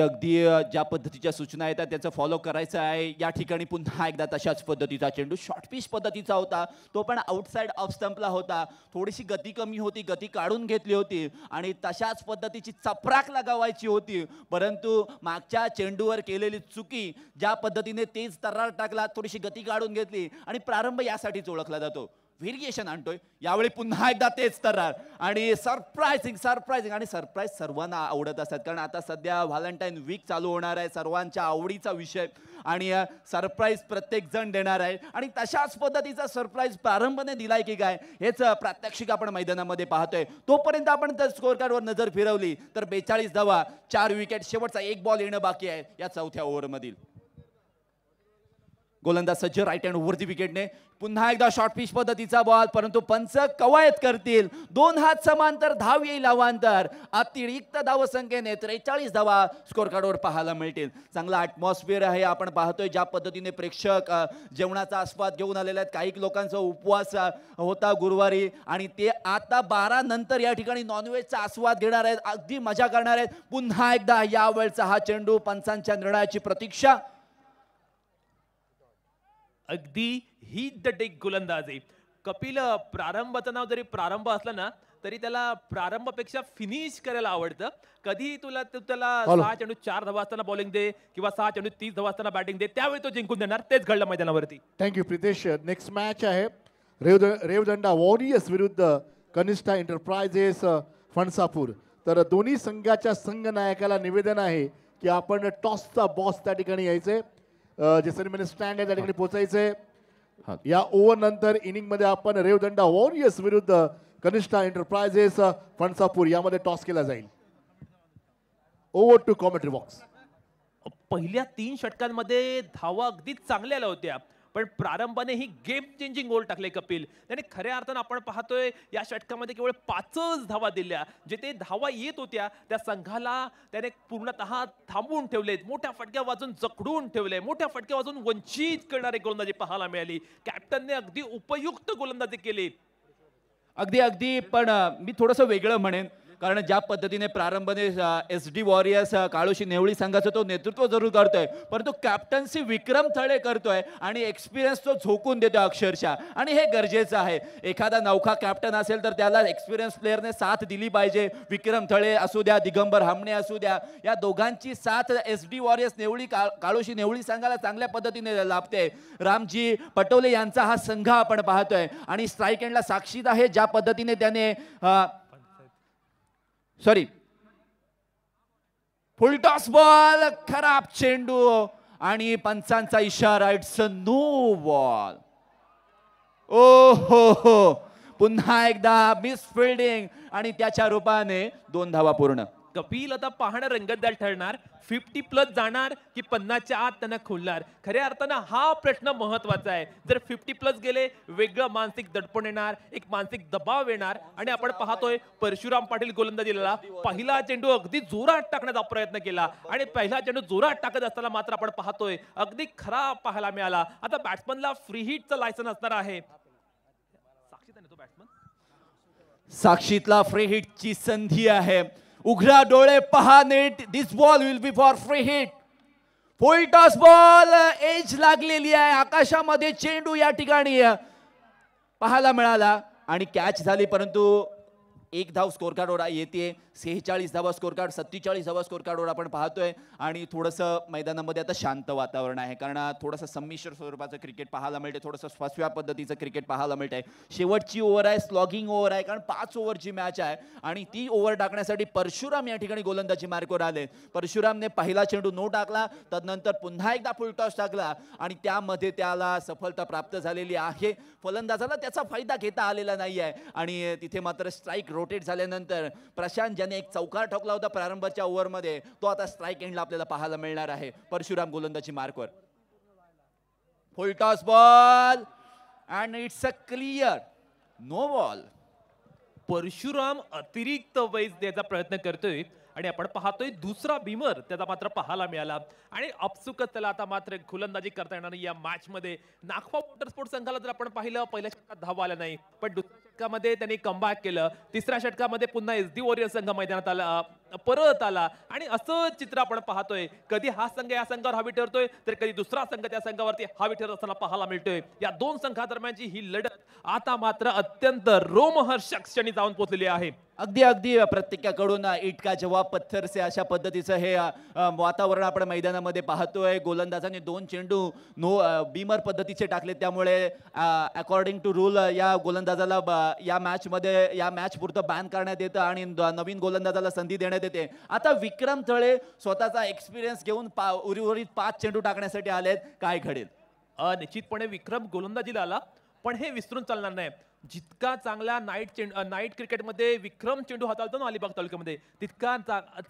ज्या पद्धतीच्या सूचना येतात त्याचं फॉलो करायचं आहे. या ठिकाणी पुन्हा एकदा तशाच पद्धतीचा चेंडू, शॉर्ट पिच पद्धतीचा होता, तो पण आउटसाइड ऑफ स्टंपला होता. थोडीशी गती कमी होती, गती काढून घेतली होती आणि तशाच पद्धतीची चपराक लगावायची होती, परंतु मागच्या चेंडूवर केलेली चुकी, ज्या पद्धतीने तेज तर्रार टाकला, थोडीशी गती काढून घेतली आणि प्रारंभ यासाठीच ओळखला जातो. व्हेरिएशन आणतोय यावेळी पुन्हा एकदा तेच तर्रार आणि सरप्राइझिंग आणि सरप्राईज सर्वांना आवडत असतात, कारण आता सध्या व्हॅलेंटाईन वीक चालू होणार आहे, सर्वांच्या आवडीचा विषय आणि सरप्राईज प्रत्येक जण देणार आहे आणि तशाच पद्धतीचा सरप्राईज प्रारंभने दिलाय की काय हेच प्रात्यक्षिक आपण मैदानामध्ये पाहतोय. तोपर्यंत आपण जर स्कोअर कार्डवर नजर फिरवली तर 42 धावा, 4 विकेट, शेवटचा एक बॉल येणं बाकी आहे या चौथ्या ओव्हरमधील. गोलंदाज सज्ज राईट हँड ओव्हर दी विकेटने. पुन्हा एकदा शॉर्ट पिच पद्धतीचा बॉल, परंतु पंच कवायत करतील. 2 हात समांतर धाव येईल अवांतर. अतिरिक्त धावसंख्येने 43 धावा स्कोर कार्डवर पाहायला मिळतील. चांगला ॲटमॉस्फिअर आहे. आपण पाहतोय ज्या पद्धतीने प्रेक्षक जेवणाचा आस्वाद घेऊन आलेले आहेत. काही लोकांचा उपवास होता गुरुवारी आणि ते आता 12 नंतर या ठिकाणी नॉनव्हेजचा आस्वाद घेणार आहेत, अगदी मजा करणार आहेत. पुन्हा एकदा यावेळचा हा चेंडू, पंचांच्या निर्णयाची प्रतीक्षा. अगदी ही द डेक गोलंदाजी. कपिल, प्रारंभाचं नाव जरी प्रारंभ असलं ना तरी त्याला प्रारंभापेक्षा फिनिश करायला आवडतं. कधी त्याला 6 चेंडू 4 धावा असताना बॉलिंग दे किंवा 6 चेंडू 30 धावा असताना बॅटिंग दे, त्यावेळी तो जिंकून देणार. तेच घडलं मैदानावरती. थँक्यू प्रितेश. नेक्स्ट मॅच आहे रेवदंडा वॉरियर्स विरुद्ध कनिष्ठा एंटरप्राइजेस फणसापूर. तर दोन्ही संघाच्या संघनायकाला निवेदन आहे की आपण टॉसचा बॉस त्या ठिकाणी यायचे, जे सेरेमनी स्टँड आहे त्या ठिकाणी पोहोचायचे. या ओव्हर नंतर इनिंग मध्ये आपण रेवदंडा वॉरियर्स विरुद्ध कनिष्ठा एंटरप्राइजेस फणसापूर यामध्ये टॉस केला जाईल. Over to commentary box. पहिल्या 3 षटकांमध्ये धावा अगदी चांगल्या आल्या होत्या, पण प्रारंभाने ही गेम चेंजिंग गोल टाकले कपिल. त्याने खऱ्या अर्थानं आपण पाहतोय या षटकामध्ये केवळ 5च धावा दिल्या. जिथे धावा येत होत्या त्या संघाला त्याने पूर्णतः थांबवून ठेवलेत, मोठ्या फटक्या वाजून जखडून ठेवले, मोठ्या फटक्या वाजून वंचित करणारी गोलंदाजी पाहायला मिळाली. कॅप्टनने अगदी उपयुक्त गोलंदाजी केली. अगदी पण मी थोडंसं वेगळं म्हणेन, कारण ज्या पद्धतीने प्रारंभाने SD वॉरियर्स काळोशी नेवळी संघाचं तो नेतृत्व जरूर करतोय, परंतु कॅप्टन्सी विक्रम थळे करतोय आणि एक्सपिरियन्स तो झोकून देतोय अक्षरशः, आणि हे गरजेचं आहे. एखादा नौका कॅप्टन असेल तर त्याला एक्सपिरियन्स प्लेअरने साथ दिली पाहिजे. विक्रम थळे असू द्या, दिगंबर हामणे असू द्या, या दोघांची साथ SD वॉरियर्स नेवळी काळोशी नेवळी संघाला चांगल्या पद्धतीने लाभते. रामजी पटोले यांचा हा संघ आपण पाहतोय आणि स्ट्राईक एंडला साक्षीत आहे ज्या पद्धतीने त्याने फुल टॉस बॉल, खराब चेंडू आणि पंचांचा इशारा, इट्स अ नो बॉल. ओ हो, पुन्हा एकदा मिस फिल्डिंग आणि त्याच्या रूपाने 2 धावा पूर्ण. कपिल, आता पाहणं रंगतदार ठरणार. 50+ जाणार की 50च्या आत त्यांना खुलणार. खऱ्या अर्थानं हा प्रश्न महत्वाचा आहे. जर 50+ गेले वेगळं मानसिक दडपण येणार, एक मानसिक दबाव येणार. आणि आपण पाहतोय परशुराम पाटील गोलंदाजीला पहिला चेंडू अगदी जोरात टाकण्याचा प्रयत्न केला आणि पहिला चेंडू जोरात टाकत असताना मात्र आपण पाहतोय अगदी खराब पाहायला मिळाला. आता बॅट्समनला फ्री हिटचं लायसन असणार आहे. साक्षी तो बॅट्समन साक्षीतला फ्री हिटची संधी आहे. उघडा डोळे पहा नीट. This ball will be for free hit. Full toss ball edge लागलेली आहे. आकाशामध्ये चेंडू या ठिकाणी पाहायला मिळाला आणि कॅच झाली, परंतु 1 धाव स्कोर कार्डवर येते. 46 धावा स्कोर कार्ड, 47 धावा स्कोर कार्डवर आपण पाहतोय आणि थोडंसं मैदानामध्ये आता शांत वातावरण आहे, कारण थोडंसं संमिश्र स्वरूपाचं क्रिकेट पाहायला मिळते, थोडंसं फसव्या पद्धतीचं क्रिकेट पाहायला मिळतंय. शेवटची ओव्हर आहे, स्लॉगिंग ओव्हर आहे, कारण 5 ओव्हरची मॅच आहे आणि ती ओव्हर टाकण्यासाठी परशुराम या ठिकाणी गोलंदाजी मार्कवर आले. परशुरामने पहिला चेंडू नो टाकला, तदनंतर पुन्हा एकदा फुल टॉस टाकला आणि त्यामध्ये त्याला सफलता प्राप्त झालेली आहे. फलंदाजाला त्याचा फायदा घेता आलेला नाही आहे आणि तिथे मात्र स्ट्राईक रोटेट झाल्यानंतर प्रशांत ज्याने एक चौकार ठोकला होता प्रारंभाच्या ओव्हरमध्ये, तो आता स्ट्राईक एंडला आपल्याला पाहायला मिळणार आहे. परशुराम गोलंदाजी मार्कवर. Full toss ball and it's a clear no ball. Parshuram अतिरिक्त वेज द्यायचा प्रयत्न करतोय आणि आपण पाहतोय दुसरा भीमर त्याचा मात्र पाहायला मिळाला आणि अपसुकच त्याला आता मात्र गोलंदाजी करता येणार या मॅच मध्ये. नागवा वॉटर स्पोर्ट्स संघाला जर आपण पाहिलं, पहिल्या षटकात धावा आल्या नाही, पण दुसऱ्या षटकामध्ये त्यांनी कमबॅक केलं. तिसऱ्या षटकामध्ये पुन्हा SD वॉरियर संघ मैदानात आला, परत आला आणि असं चित्र आपण पाहतोय. कधी हा संघ या संघावर हावी ठरतोय तर कधी दुसरा संघ त्या संघावरती हावी ठरत असताना पाहायला मिळतोय. या दोन संघादरम्यानची ही लढत आता मात्र अत्यंत रोमहर्षक क्षणी जाऊन पोहोचलेली आहे. अगदी प्रत्येकाकडून इट का जवाब पत्थर से अशा पद्धतीचं हे वातावरण आपण मैदानामध्ये पाहतोय. गोलंदाजाने 2 चेंडू बीमर पद्धतीचे टाकले, त्यामुळे अकॉर्डिंग टू रूल या गोलंदाजाला या मॅच पुरतं बॅन करण्यात येतं आणि नवीन गोलंदाजाला संधी देण्यात येते. आता विक्रम थळे स्वतःचा एक्सपिरियन्स घेऊन उर्वरित 5 चेंडू टाकण्यासाठी आलेत. काय घडेल? निश्चितपणे विक्रम गोलंदाजीला आला, पण हे विसरून चालणार नाही. जितका चांगला नाईट क्रिकेटमध्ये विक्रम चेंडू हाताळतो ना अलिबाग तालुक्यामध्ये, तितका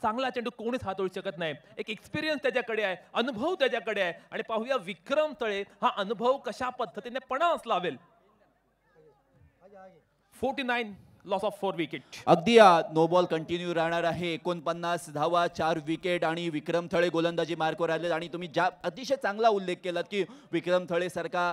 चांगला चेंडू कोणीच हाताळू शकत नाही. एक एक्सपिरियन्स त्याच्याकडे आहे, अनुभव त्याच्याकडे आहे आणि पाहूया विक्रम तळे हा अनुभव कशा पद्धतीने पणास लावेल. 49 लॉस ऑफ 4 विकेट. अगदी नो बॉल कंटिन्यू राहणार आहे. 49 धावा, 4 विकेट आणि विक्रम थळे गोलंदाजी मार्कवर आले. आणि तुम्ही ज्या अतिशय चांगला उल्लेख केलात की विक्रम थळे सारखा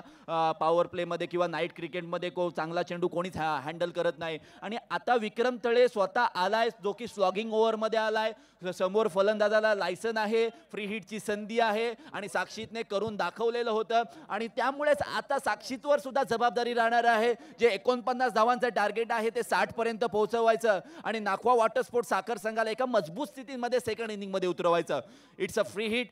पॉवर प्ले मध्ये किंवा नाईट क्रिकेटमध्ये चांगला चेंडू कोणीच हँडल करत नाही आणि आता विक्रम थळे स्वतः आलाय, जो की स्लॉगिंग ओव्हर मध्ये आलाय. समोर फलंदाजाला लायसन आहे, फ्री हिटची संधी आहे आणि साक्षीतने करून दाखवलेलं होतं आणि त्यामुळेच आता साक्षीतवर सुद्धा जबाबदारी राहणार आहे. जे 49 धावांचं टार्गेट आहे ते 60 पर्यंत पोहोचवायचं आणि नाखवा वॉटर स्पोर्ट्स साखर संघाला एका मजबूत स्थितीमध्ये सेकंड इनिंग मध्ये उतरवायचं. It's a free hit.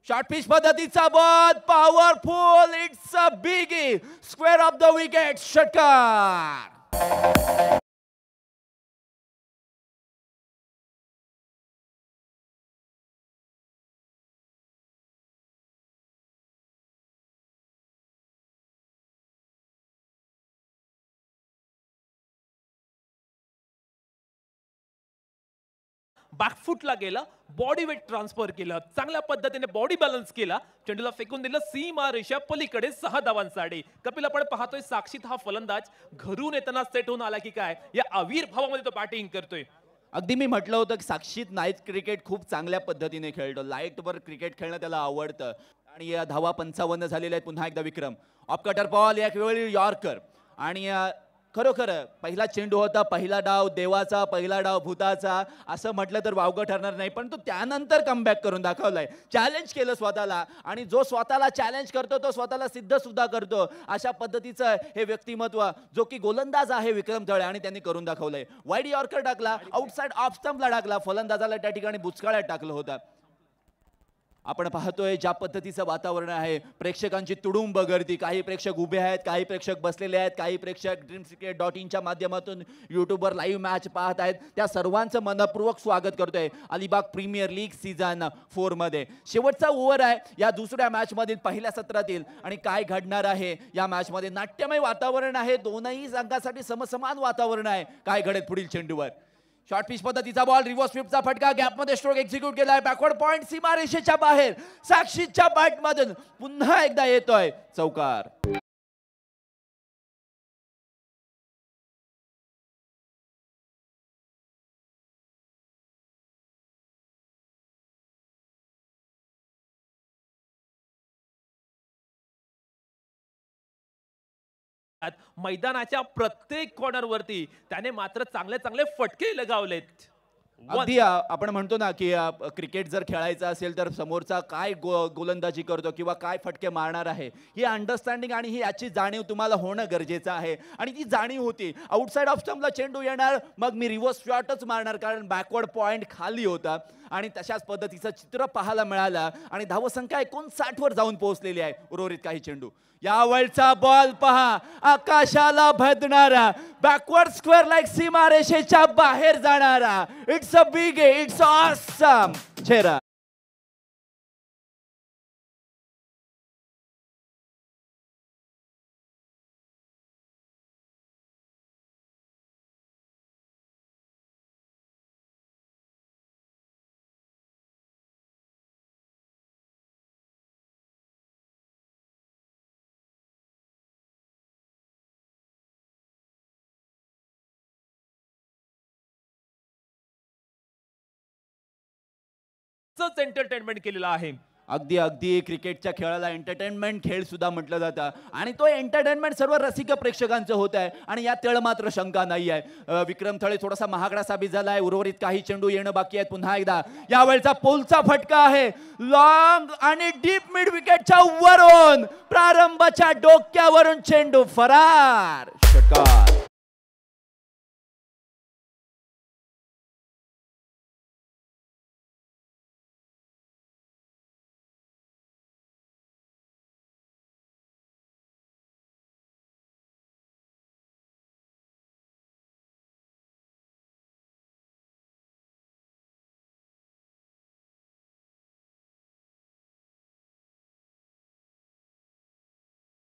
Short pitch पद्धतीचा ball, powerful. It's a big square off the wicket. षटकार. बॅकफुटला गेला, बॉडी वेट ट्रान्सफर केलं, चांगल्या पद्धतीने बॉडी बॅलन्स केला, चेंडूला फेकून दिलं सीमा रेषा पलीकडे 6 धावांसाठी. कपिल आपण पाहतोय साक्षीत हा फलंदाज घरून येताना सेट होऊन आला की काय, या आविर्भावामध्ये तो बॅटिंग करतोय. अगदी मी म्हटलं होतं की साक्षीत नाईट क्रिकेट खूप चांगल्या पद्धतीने खेळतो. लाईटवर क्रिकेट खेळणं त्याला आवडतं आणि या धावा 55 झालेल्या आहेत. पुन्हा एकदा विक्रम. ऑफ कटर बॉल, एक वेळी यॉर्कर आणि खरोखर पहिला चेंडू होता, पहिला डाव देवाचा, पहिला डाव भूताचा असं म्हटलं तर वावगं ठरणार नाही, पण तो त्यानंतर कमबॅक करून दाखवलाय. चॅलेंज केलं स्वतःला आणि जो स्वतःला चॅलेंज करतो तो स्वतःला सिद्ध सुद्धा करतो. अशा पद्धतीचं हे व्यक्तिमत्व जो की गोलंदाज आहे विक्रम थळे आणि त्यांनी करून दाखवलंय. वाईड यॉर्कर टाकला, आउटसाइड ऑफ स्टंपला टाकला, फलंदाजाला त्या ठिकाणी बुचकाळ्यात टाकलं होतं. आपण पाहतोय ज्या पद्धतीचं वातावरण आहे, प्रेक्षकांची तुडुंब गर्दी. काही प्रेक्षक उभे आहेत, काही प्रेक्षक बसलेले आहेत, काही प्रेक्षक dreamscricket.in माध्यमातून युट्यूबवर लाईव्ह मॅच पाहत आहेत. त्या सर्वांचं मनपूर्वक स्वागत करतोय अलिबाग प्रीमियर लीग सीझन 4 मध्ये. शेवटचा ओव्हर आहे या दुसऱ्या मॅच मधील, पहिल्या सत्रातील आणि काय घडणार आहे या मॅच मध्ये. नाट्यमय वातावरण आहे, दोनही संघासाठी समसमान वातावरण आहे. काय घडेल पुढील चेंडूवर? शॉर्ट पिच पद्धतीचा बॉल, रिव्हर्स स्वीपचा फटका, गॅपमध्ये स्ट्रोक एक्झिक्यूट केलाय, बॅकवर्ड पॉइंट सीमारेषेच्या बाहेर. साक्षीच्या बॅटमधून पुन्हा एकदा येतोय चौकार. मैदानाच्या प्रत्येक कॉर्नरवरती त्याने मात्र चांगले चांगले फटके लगावलेत. अगदी आपण म्हणतो ना की क्रिकेट जर खेळायचं असेल तर समोरचा काय गोलंदाजी करतो किंवा काय फटके मारणार आहे ही अंडरस्टँडिंग आणि ही याची जाणीव तुम्हाला होणं गरजेचं आहे. आणि ती जाणीव होती. आउटसाइड ऑफ स्टंपला चेंडू येणार मग मी रिव्हर्स शॉटच मारणार कारण बॅकवर्ड पॉइंट खाली होता आणि तशाच पद्धतीचं चित्र पाहायला मिळालं आणि धावसंख्या 59 वर जाऊन पोहोचलेली आहे. उर्वरित काही चेंडू यावेळचा बॉल पहा आकाशाला भेदणारा बॅकवर्ड स्क्वेअर लाईक सीमारेषेच्या बाहेर जाणारा. It's a big it's awesome चेहरा. एंटरटेनमेंट केलेलं आहे. अगदी अगदी क्रिकेटच्या खेळाला एंटरटेनमेंट खेळ सुद्धा म्हटलं जातं आणि तो एंटरटेनमेंट सर्व रसिक प्रेक्षकांचं होत आहे आणि या तेळ मात्र शंका नाही आहे. विक्रम थळे थोडासा महागडा साबित झालाय. उर्वरित काही चेंडू येणं बाकी आहेत. पुन्हा एकदा यावेळचा पोलचा फटका आहे लॉंग आणि डीप मिड विकेटच्या वरून प्रारंभाच्या डोक्यावरून चेंडू फरार. षटकार.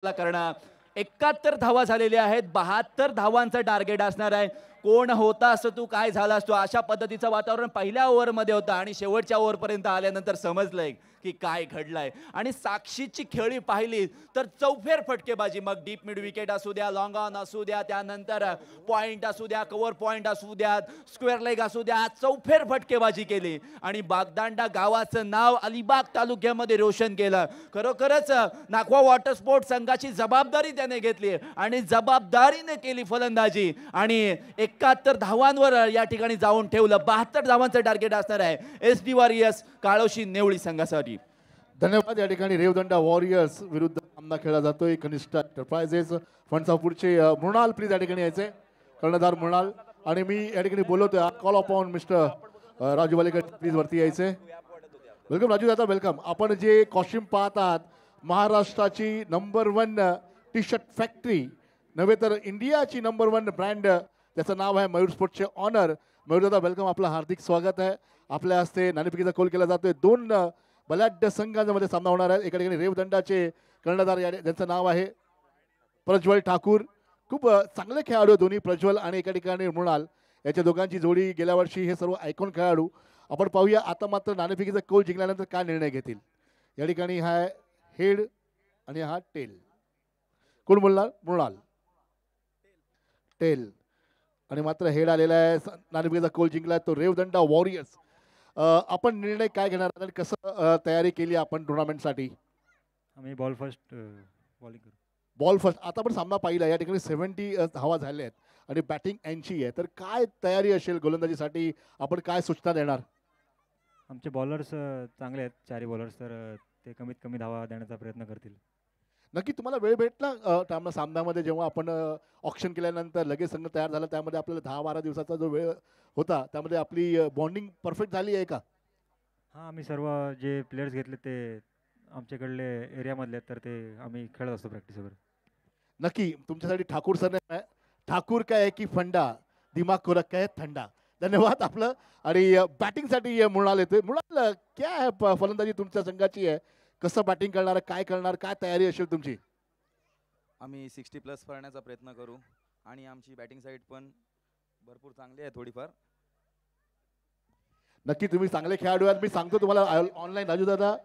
करणं 71 धावा झालेल्या आहेत. 72 धावांचं टार्गेट असणार आहे. कोण होता असं तू काय झाला असतो अशा पद्धतीचं वातावरण पहिल्या ओव्हरमध्ये होतं आणि शेवटच्या ओव्हरपर्यंत आल्यानंतर समजलंय की काय घडलंय. आणि साक्षीची खेळी पाहिली तर चौफेर फटकेबाजी मग डीप मिड विकेट असू द्या लॉंग ऑन असू द्या त्यानंतर पॉइंट असू द्या कव्हर पॉइंट असू द्या स्क्वेअर लेग असू द्या चौफेर फटकेबाजी केली आणि बागदांडा गावाचं नाव अलिबाग तालुक्यामध्ये रोशन केलं. खरोखरच नाखवा वॉटर स्पोर्ट संघाची जबाबदारी त्याने घेतली आणि जबाबदारीने केली फलंदाजी आणि 71 धावांवर या ठिकाणी जाऊन ठेवलं. 72 धावांचं टार्गेट असणार आहे SD वॉरियर्स काळोशी नेवळी संघासाठी. धन्यवाद. या ठिकाणी रेवदंडा वॉरियर्स विरुद्ध सामना खेळला जातोय. कनिष्ठ एंटरप्राइजेस फणसापूरचे मृणाल प्लीज या ठिकाणी यायचे कर्णधार मृणाल आणि मी या ठिकाणी बोलवतोय call upon mister Raju Walekar please वरती यायचे. वेलकम राजू दादा वेलकम. आपण जे कॉस्ट्युम पाहत आहात महाराष्ट्राची नंबर 1 टी शर्ट फॅक्टरी नव्हे तर इंडियाची नंबर 1 ब्रँड त्याचं नाव आहे मयूर स्पोर्ट्सचे ऑनर. मयूर दादा वेलकम. आपलं हार्दिक स्वागत आहे. आपल्या हस्ते नाणेफेकीचा कॉल केला जातोय. 2 बलाढ्य संघांमध्ये सामना होणार आहे. एका ठिकाणी रेवदंडाचे कर्णधार ज्यांचं नाव आहे प्रज्वल ठाकूर. खूप चांगले खेळाडू दोन्ही प्रज्वल आणि एका ठिकाणी मृणाल याच्या दोघांची जोडी गेल्या वर्षी हे सर्व आयकॉन खेळाडू. आपण पाहूया आता मात्र नाणेफेकीचा कौल जिंकल्यानंतर काय निर्णय घेतील. या ठिकाणी हा हेड आणि हा टेल. कोण बोलणार. मृणाल टेल आणि मात्र हेड आलेला आहे. नाणेफेकीचा कौल जिंकला तो रेवदंडा वॉरियर्स. आपण निर्णय काय घेणार आणि कसं तयारी केली आपण टुर्नामेंटसाठी. आम्ही बॉल फर्स्ट बॉलिंग करू. Ball first. आता पण सामना पाहिला या ठिकाणी 70 धावा झाल्या आहेत आणि बॅटिंग 80 आहे. तर काय तयारी असेल गोलंदाजीसाठी. आपण काय सूचना देणार. आमचे बॉलर्स चांगले आहेत चारही बॉलर्स तर ते कमीत कमी धावा देण्याचा प्रयत्न करतील. नक्की तुम्हाला वेळ भेटला त्यामुळे सामन्यामध्ये जेव्हा आपण ऑप्शन केल्यानंतर लगेच संघ तयार झाला त्यामध्ये आपल्याला 10-12 दिवसाचा जो वेळ होता त्यामध्ये आपली बॉन्डिंग परफेक्ट झाली आहे का. हां आम्ही सर्व जे प्लेयर्स घेतले ते आमच्याकडले एरियामधले तर ते आम्ही खेळत असतो प्रॅक्टिस वगैरे. नक्की तुमच्यासाठी ठाकूर सरने ठाकूर काय आहे की फंडा दिमाग को रखा है थंडा. धन्यवाद आपलं. आणि बॅटिंगसाठी मृणाल येतोय. मृणाल काय आहे फलंदाजी तुमच्या संघाची आहे. कसं बॅटिंग करणार काय करणार काय तयारी असेल तुमची. आम्ही 60+ करण्याचा प्रयत्न करू आणि आमची बॅटिंग साईड पण भरपूर चांगली आहे थोडीफार. नक्की तुम्ही चांगले खेळाडू आहात. मी सांगतो तुम्हाला ऑनलाईन राजू दादा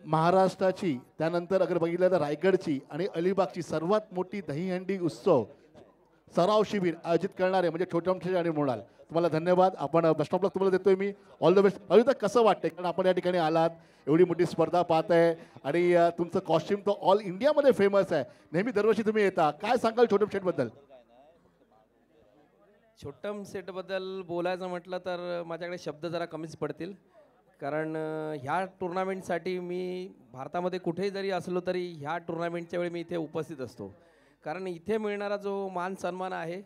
महाराष्ट्राची त्यानंतर अगर बघितलं तर रायगडची आणि अलिबागची सर्वात मोठी दहीहंडी उत्सव सराव शिबिर आयोजित करणारे म्हणजे छोटम शेट आणि मृणाल, तुम्हाला धन्यवाद. आपण बेस्ट ऑफ लक तुम्हाला देतोय मी. All the best. अजून तर कसं वाटतंय, कारण आपण या ठिकाणी आलात, एवढी मोठी स्पर्धा पाहत आहे आणि तुमचं कॉस्ट्युम तर ऑल इंडियामध्ये फेमस आहे. नेहमी दरवर्षी तुम्ही येता, काय सांगाल छोटम शेटबद्दल? छोटम सेटबद्दल बोलायचं म्हटलं तर माझ्याकडे शब्द जरा कमीच पडतील, कारण ह्या टुर्नामेंटसाठी मी भारतामध्ये कुठेही जरी असलो तरी ह्या टुर्नामेंटच्या वेळी मी इथे उपस्थित असतो. कारण इथे मिळणारा जो मान सन्मान आहे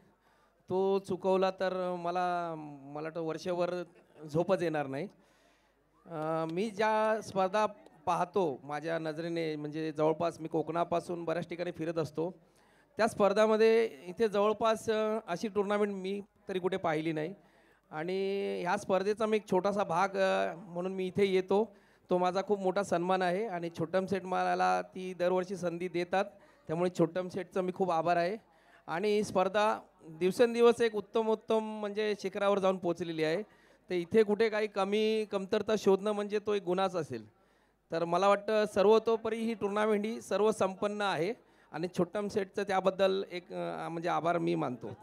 तो चुकवला तर मला वाटतं वर्षभर झोपच येणार नाही. मी ज्या स्पर्धा पाहतो माझ्या नजरेने, म्हणजे जवळपास मी कोकणापासून बऱ्याच ठिकाणी फिरत असतो, त्या स्पर्धामध्ये इथे जवळपास अशी टुर्नामेंट मी तरी कुठे पाहिली नाही. आणि ह्या स्पर्धेचा मी एक छोटासा भाग म्हणून मी इथे येतो, तो माझा खूप मोठा सन्मान आहे. आणि छोटम सेट मला ती दरवर्षी संधी देतात, त्यामुळे छोटम सेटचं मी खूप आभार आहे. आणि ही स्पर्धा दिवसेंदिवस एक उत्तम म्हणजे शिखरावर जाऊन पोचलेली आहे. तर इथे कुठे काही कमतरता शोधणं म्हणजे तो एक गुन्हाच असेल. तर मला वाटतं सर्वतोपरी ही टुर्नामेंट ही सर्व संपन्न आहे आणि छोटम सेटचं त्याबद्दल एक म्हणजे आभार मी मानतो.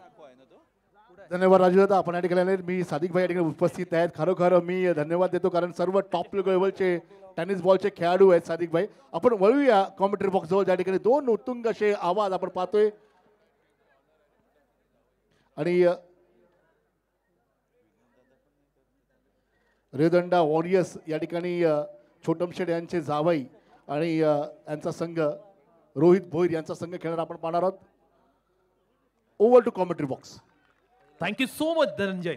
धन्यवाद राजूदादा. आपण या ठिकाणी मी सादिक भाई या ठिकाणी उपस्थित आहेत. खरोखर मी धन्यवाद देतो, कारण सर्व टॉप लेवलचे टेनिस बॉलचे खेळाडू आहेत सादिक भाई. आपण वळूया कॉमेंट्री बॉक्स जवळ, ज्या ठिकाणी दोन उत्तुंग असे आवाज आपण पाहतोय. आणि रेदंडा वॉरियर्स या ठिकाणी छोटम शेट यांचे जावई आणि यांचा संघ रोहित भोईर यांचा संघ खेळणार आपण पाहणार आहोत. Over to commentary box. Thank you so much Dhananjay.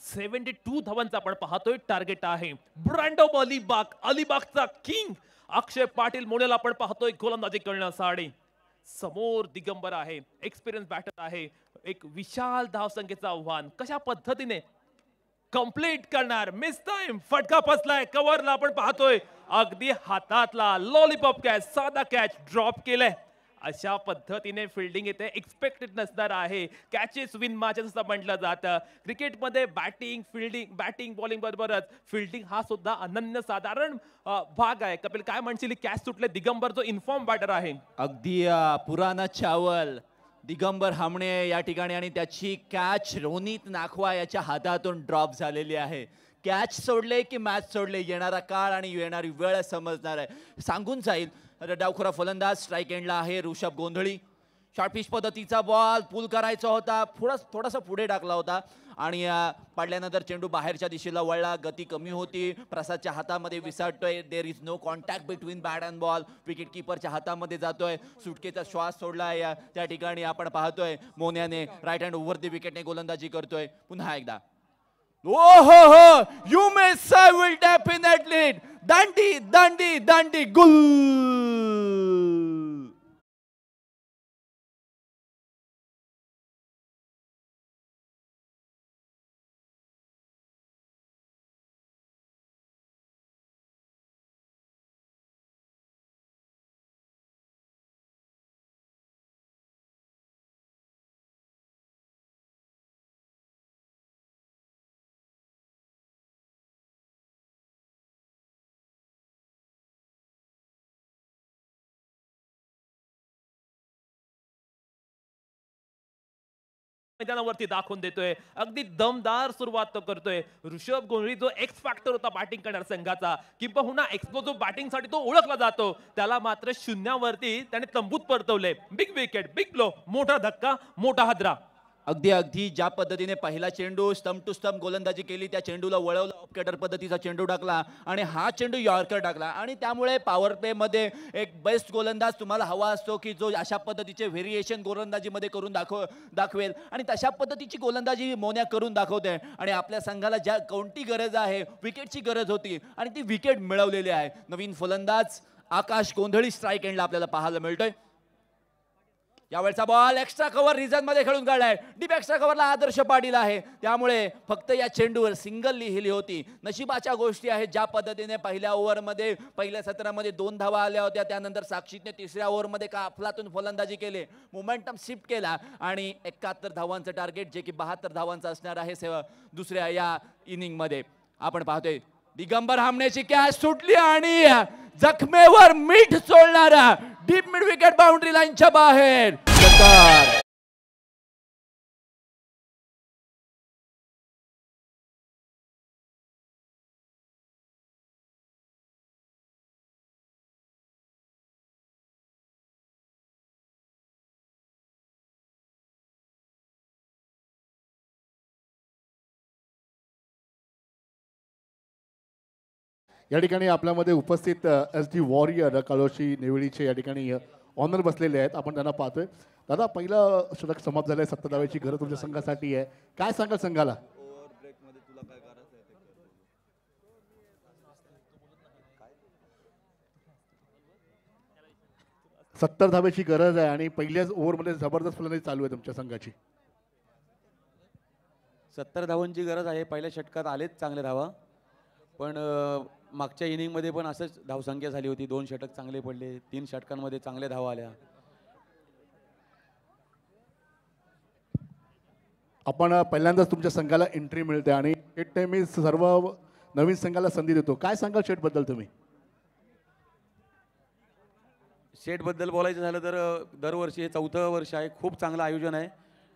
72 धावांचा आपण पाहतोय टार्गेट आहे. ब्रँड ऑफ अलिबाग, अलिबागचा किंग अक्षय पाटील मोडेल आपण पाहतोय गोलंदाजी करण्यासाठी. समोर दिगंबर आहे, एक्सपिरियन्स बॅटर आहे. एक विशाल धावसंख्येचं आव्हान कशा पद्धतीने कंप्लीट करणार. मिस टाइम, फटका फसलाय कव्हरला आपण पाहतोय. अगदी हातातला लॉलीपॉप कॅच, साधा कॅच ड्रॉप केलाय. अशा पद्धतीने फिल्डिंग येते एक्सपेक्टेड नसणार आहे. कॅचेस विन मॅचेस असं म्हटलं जातं. क्रिकेटमध्ये बॅटिंग बॉलिंग बरोबरच फिल्डिंग हा सुद्धा अनन्यसाधारण भाग आहे. कपिल काय म्हणशील, कॅच सुटले दिगंबर जो इन्फॉर्म बॅटर आहे. अगदी पुराना चावल दिगंबर हामणे या ठिकाणी आणि त्याची कॅच रोनित नाखवा याच्या हातातून ड्रॉप झालेली आहे. कॅच सोडले की मॅच सोडले, येणारा काळ आणि येणारी वेळ समजणार आहे, सांगून जाईल. डावखुरा फलंदाज स्ट्राईक एंडला आहे ऋषभ गोंधळी. शॉर्टपिच पद्धतीचा बॉल पुल करायचा होता, थोडासा पुढे टाकला होता आणि पडल्यानंतर चेंडू बाहेरच्या दिशेला वळला. गती कमी होती, प्रसादच्या हातामध्ये विसाटतोय. There is no contact between bat and ball. Wicket किपरच्या हातामध्ये जातोय. सुटकेचा श्वास सोडलाय. त्या ठिकाणी आपण पाहतोय मोन्याने राईट हँड ओव्हर द विकेटने गोलंदाजी करतोय. पुन्हा एकदा Oh, you miss, I will definitely. Dandi, gull. मैदानावरती दाखवून देतोय. अगदी दमदार सुरुवात तो करतोय. ऋषभ गोंधळी जो एक्स फॅक्टर होता बॅटिंग करणार संघाचा, किंबहुना एक्सप्लोजिव्ह बॅटिंग साठी तो ओळखला जातो, त्याला मात्र शून्यावरती त्याने तंबूत परतवले. बिग विकेट, बिग ब्लो, मोठा धक्का, मोठा हादरा. अगदी ज्या पद्धतीने पहिला चेंडू स्टंप टू स्टंप गोलंदाजी केली, त्या चेंडूला वळवला, ऑफ कटर पद्धतीचा चेंडू टाकला आणि हा चेंडू यॉर्कर टाकला. आणि त्यामुळे पॉवर प्ले मध्ये एक बेस्ट गोलंदाज तुम्हाला हवा असतो की जो अशा पद्धतीचे व्हेरिएशन गोलंदाजीमध्ये करून दाखवेल. आणि तशा पद्धतीची गोलंदाजी मोन्या करून दाखवते. आणि आपल्या संघाला ज्या कोणती गरज आहे, विकेटची गरज होती आणि ती विकेट मिळवलेली आहे. नवीन फलंदाज आकाश गोंधळी स्ट्राईक एंडला आपल्याला पाहायला मिळतोय. यावेळचा बॉल एक्स्ट्रा कव्हर रिझन मध्ये खेळून काढलाय. डीप एक्स्ट्रा कव्हरला आदर्श पाटील आहे, त्यामुळे फक्त या चेंडूवर सिंगल लिहिली होती. नशिबाच्या गोष्टी आहेत ज्या पद्धतीने पहिल्या ओव्हरमध्ये पहिल्या सत्रामध्ये 2 धावा आल्या होत्या, त्यानंतर साक्षीने तिसऱ्या ओव्हरमध्ये अफलातून फलंदाजी केली, मोमेंटम शिफ्ट केला आणि 71 धावांचं टार्गेट जे की 72 धावांचं असणार आहे दुसऱ्या या इनिंग मध्ये. आपण पाहतोय दिगंबर हामण्याची कॅच सुटली आणि जखमेवर मीठ सोडणारा डीप मिड विकेट बाउंड्री लाईनच्या बाहेर. या ठिकाणी आपल्यामध्ये उपस्थित SD वॉरियर कळोशी नेवळीचे या ठिकाणी ऑनर बसलेले आहेत. आपण त्यांना पाहतोय. दादा, पहिलं षटक समाप्त झालंय. 7 धावेची गरज तुमच्या संघासाठी आहे. काय सांगाल संघाला? 70 धावेची गरज आहे आणि पहिल्याच ओव्हरमध्ये जबरदस्त फलंदाजी चालू आहे तुमच्या संघाची. 70 धावांची गरज आहे. पहिल्या षटकात आलेच चांगले धावा, पण मागच्या इनिंगमध्ये पण असंच धावसंख्या झाली होती. 2 षटक चांगले पडले, 3 षटकांमध्ये चांगल्या धावा आल्या. आपण पहिल्यांदाच तुमच्या संघाला एंट्री मिळते आणि शेट मी सर्व नवीन संघाला संधी देतो. काय सांगाल शेटबद्दल तुम्ही? शेटबद्दल बोलायचं झालं तर दरवर्षी हे 4थं वर्ष आहे. खूप चांगलं आयोजन आहे.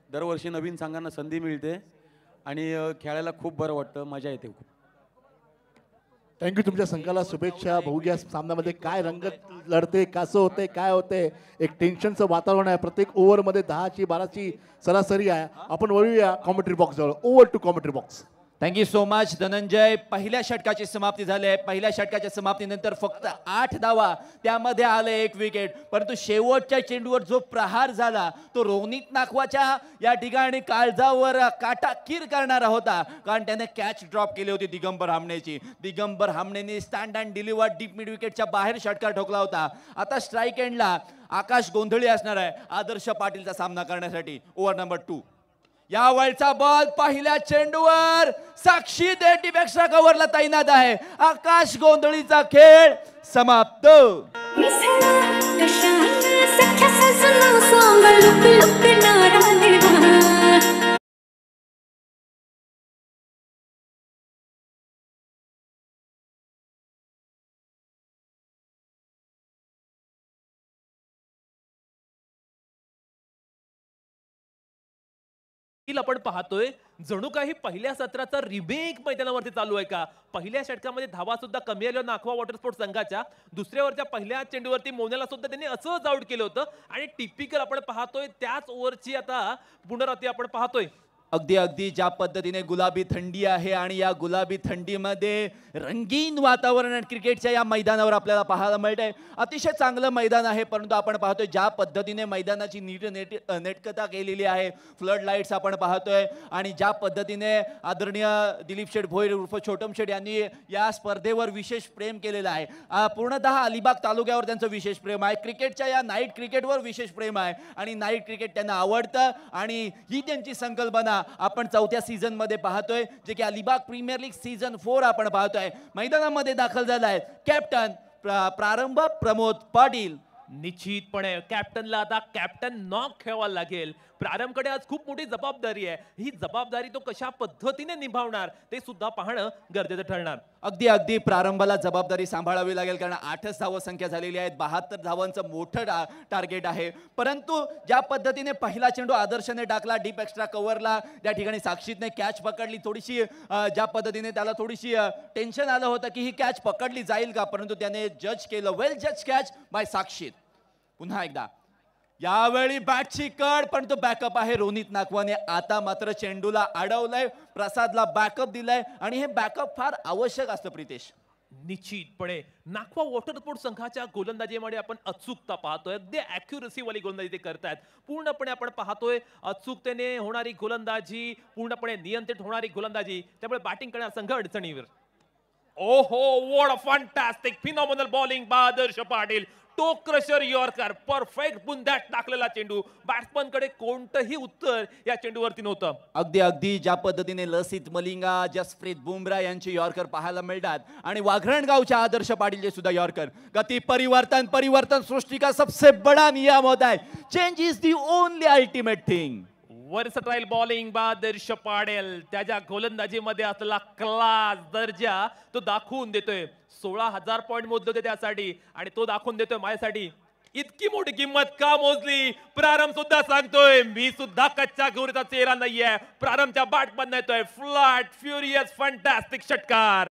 दरवर्षी नवीन संघांना संधी मिळते आणि खेळायला खूप बरं वाटतं, मजा येते खूप. थँक्यू. तुमच्या संघाला शुभेच्छा. बघूया सामन्यामध्ये काय रंगत लढते, कसं होते, काय होते. एक टेन्शनचं वातावरण आहे. प्रत्येक ओव्हरमध्ये 10ची 12ची सरासरी आहे. आपण वळूया कॉमेंट्री बॉक्सजवळ. Over to commentary box. Thank you so much Dhananjay. पहिल्या षटकाची समाप्ती झाली आहे. पहिल्या षटकाच्या समाप्तीनंतर फक्त 8 धावा, त्यामध्ये आले 1 विकेट. परंतु शेवटच्या चेंडूवर जो प्रहार झाला तो रोनित नाखवाच्या या ठिकाणी काळजावर काटाकीर करणारा होता, कारण त्याने कॅच ड्रॉप केली होती दिगंबर हामणेची. दिगंबर हामणेने stand and deliver deep mid विकेटच्या बाहेर षटकार ठोकला होता. आता स्ट्राईक एंडला आकाश गोंधळी असणार आहे आदर्श पाटीलचा सामना करण्यासाठी. Over number 2. या वेळचा बॉल पहिल्या चेंडूवर साक्षी दे डीप एक्स्ट्रा कव्हरला तैनात आहे. आकाश गोंधळीचा खेळ समाप्त. आपण पाहतोय जणू काही पहिल्या सत्राचा रिमेक मैदानावरती चालू आहे का. पहिल्या षटकामध्ये धावा सुद्धा कमी आल्या नाखवा वॉटर स्पोर्ट्स संघाच्या. दुसऱ्यावरच्या पहिल्या चेंडूवरती मोन्याला सुद्धा त्यांनी असंच आउट केलं होतं आणि टिपिकल आपण पाहतोय त्याच ओव्हरची आता पुनरावृत्ती आपण पाहतोय. अगदी अगदी ज्या पद्धतीने गुलाबी थंडी आहे आणि या गुलाबी थंडीमध्ये रंगीन वातावरण क्रिकेटच्या या मैदानावर आपल्याला पाहायला मिळतंय. अतिशय चांगलं मैदान आहे, परंतु आपण पाहतोय ज्या पद्धतीने मैदानाची नेटकथा केलेली आहे. फ्लड लाईट्स आपण पाहतोय आणि ज्या पद्धतीने आदरणीय दिलीप शेठ भोईर उर्फ छोटम शेठ यांनी या स्पर्धेवर विशेष प्रेम केलेलं आहे. पूर्णतः अलिबाग तालुक्यावर त्यांचं विशेष प्रेम आहे. क्रिकेटच्या या नाईट क्रिकेटवर विशेष प्रेम आहे आणि नाईट क्रिकेट त्यांना आवडतं आणि ही त्यांची संकल्पना आपण 4थ्या सीझन मध्ये पाहतोय, जे की अलिबाग प्रीमियर लीग सीझन 4 आपण पाहतोय. मैदानामध्ये दाखल झालाय कॅप्टन प्रारंभ प्रमोद पाटील. निश्चितपणे कॅप्टनला आता कॅप्टन नॉक खेळायला लागेल. प्रारंभकडे आज खूप मोठी जबाबदारी आहे. ही जबाबदारी तो कशा पद्धतीने निभावणार ते सुद्धा पाहणं गरजेचं ठरणार. अगदी अगदी प्रारंभाला जबाबदारी सांभाळावी लागेल, कारण 8च धावा संख्या झालेली आहे. 72 धावांचं मोठं टार्गेट आहे. परंतु ज्या पद्धतीने पहिला चेंडू आदर्शने टाकला डीप एक्स्ट्रा कव्हरला, त्या ठिकाणी साक्षीतने कॅच पकडली. थोडीशी ज्या पद्धतीने त्याला थोडीशी टेन्शन आलं होतं की ही कॅच पकडली जाईल का, परंतु त्याने जज केलं. वेल जज कॅच बाय साक्षीत. पुन्हा एकदा यावेळी बॅटची कड, पण तो बॅकअप आहे रोनित नागवाने. आता मात्र चेंडूला अडवलंय, प्रसादला बॅकअप दिलाय आणि हे बॅकअप फार आवश्यक असतं प्रितेश. निश्चितपणे नागवा वॉटर स्पोर्ट्स संघाच्या गोलंदाजीमध्ये आपण अचूकता पाहतोय. अगदी ॲक्युरसी वाली गोलंदाजी ते करतायत. पूर्णपणे आपण पाहतोय अचूकतेने होणारी गोलंदाजी, पूर्णपणे नियंत्रित होणारी गोलंदाजी. त्यामुळे बॅटिंग करणारा संघ अडचणीवर. ओहो, what a fantastic phenomenal bowling by Adarsh Patil. Toe crusher yorker, perfect बुंद्यात टाकलेला चेंडू. बॅट्समन कडे कोणतंही उत्तर या चेंडूवरती नव्हतं. अगदी अगदी ज्या पद्धतीने लसित मलिंगा, जसप्रीत बुमराह यांचे यॉर्कर पाहायला मिळतात आणि वाघरणगावच्या आदर्श पाटीलचे सुद्धा यॉर्कर. गती परिवर्तन, परिवर्तन सृष्टि का सबसे बड़ा नियम होता है. Change is the only ultimate thing. Versatile bowling Adarsh Patil त्याच्या गोलंदाजीमध्ये असलेला क्लास दर्जा तो दाखवून देतोय. 16,000 पॉइंट मोजले होते त्यासाठी आणि तो दाखवून देतोय माझ्यासाठी. इतकी मोठी किंमत का मोजली. प्रारंभ सुद्धा सांगतोय मी सुद्धा कच्च्या गौरीचा चेहरा नाहीये. प्रारंभच्या बॅट बंद येतोय. फ्लॅट फ्युरियस फॅन्टास्टिक षटकार.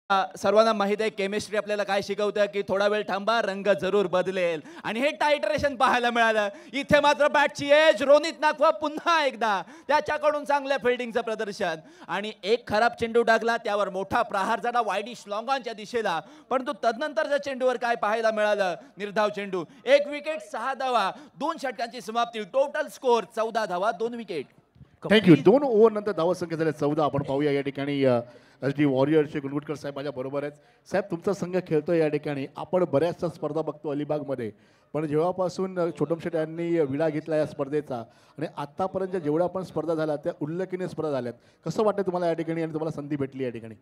सर्वांना माहित आहे केमिस्ट्री आपल्याला काय शिकवतं की थोडा वेळ थांबा रंग जरूर बदलेल आणि हे टायट्रेशन पाहायला मिळालं. इथे मात्र बॅटची एज रोनित नागवा पुन्हा एकदा त्याच्याकडून चांगल्या फिल्डिंगचं प्रदर्शन आणि एक खराब चेंडू टाकला त्यावर मोठा प्रहार झाला वाईडिश लॉंगॉनच्या दिशेला. परंतु तदनंतरच्या चेंडूवर काय पाहायला मिळालं निर्धाव चेंडू 1 विकेट 6 धावा 2 षटकांची समाप्ती टोटल स्कोर 14 धावा 2 विकेट. थँक्यू. 2 ओव्हर नंतर धावा संख्या झाल्या 14. आपण पाहूया या ठिकाणी SD वॉरियर्सचे गुणगुटकर साहेब माझ्या बरोबर आहेत. साहेब तुमचा संघ खेळतोय या ठिकाणी आपण बऱ्याचशा स्पर्धा बघतो अलिबागमध्ये पण जेव्हापासून छोटम शेट यांनी विडा घेतला या स्पर्धेचा आणि आतापर्यंत जेवढ्या पण स्पर्धा झाल्या त्या उल्लेखनीय स्पर्धा झाल्यात कसं वाटतं तुम्हाला या ठिकाणी आणि तुम्हाला संधी भेटली या ठिकाणी?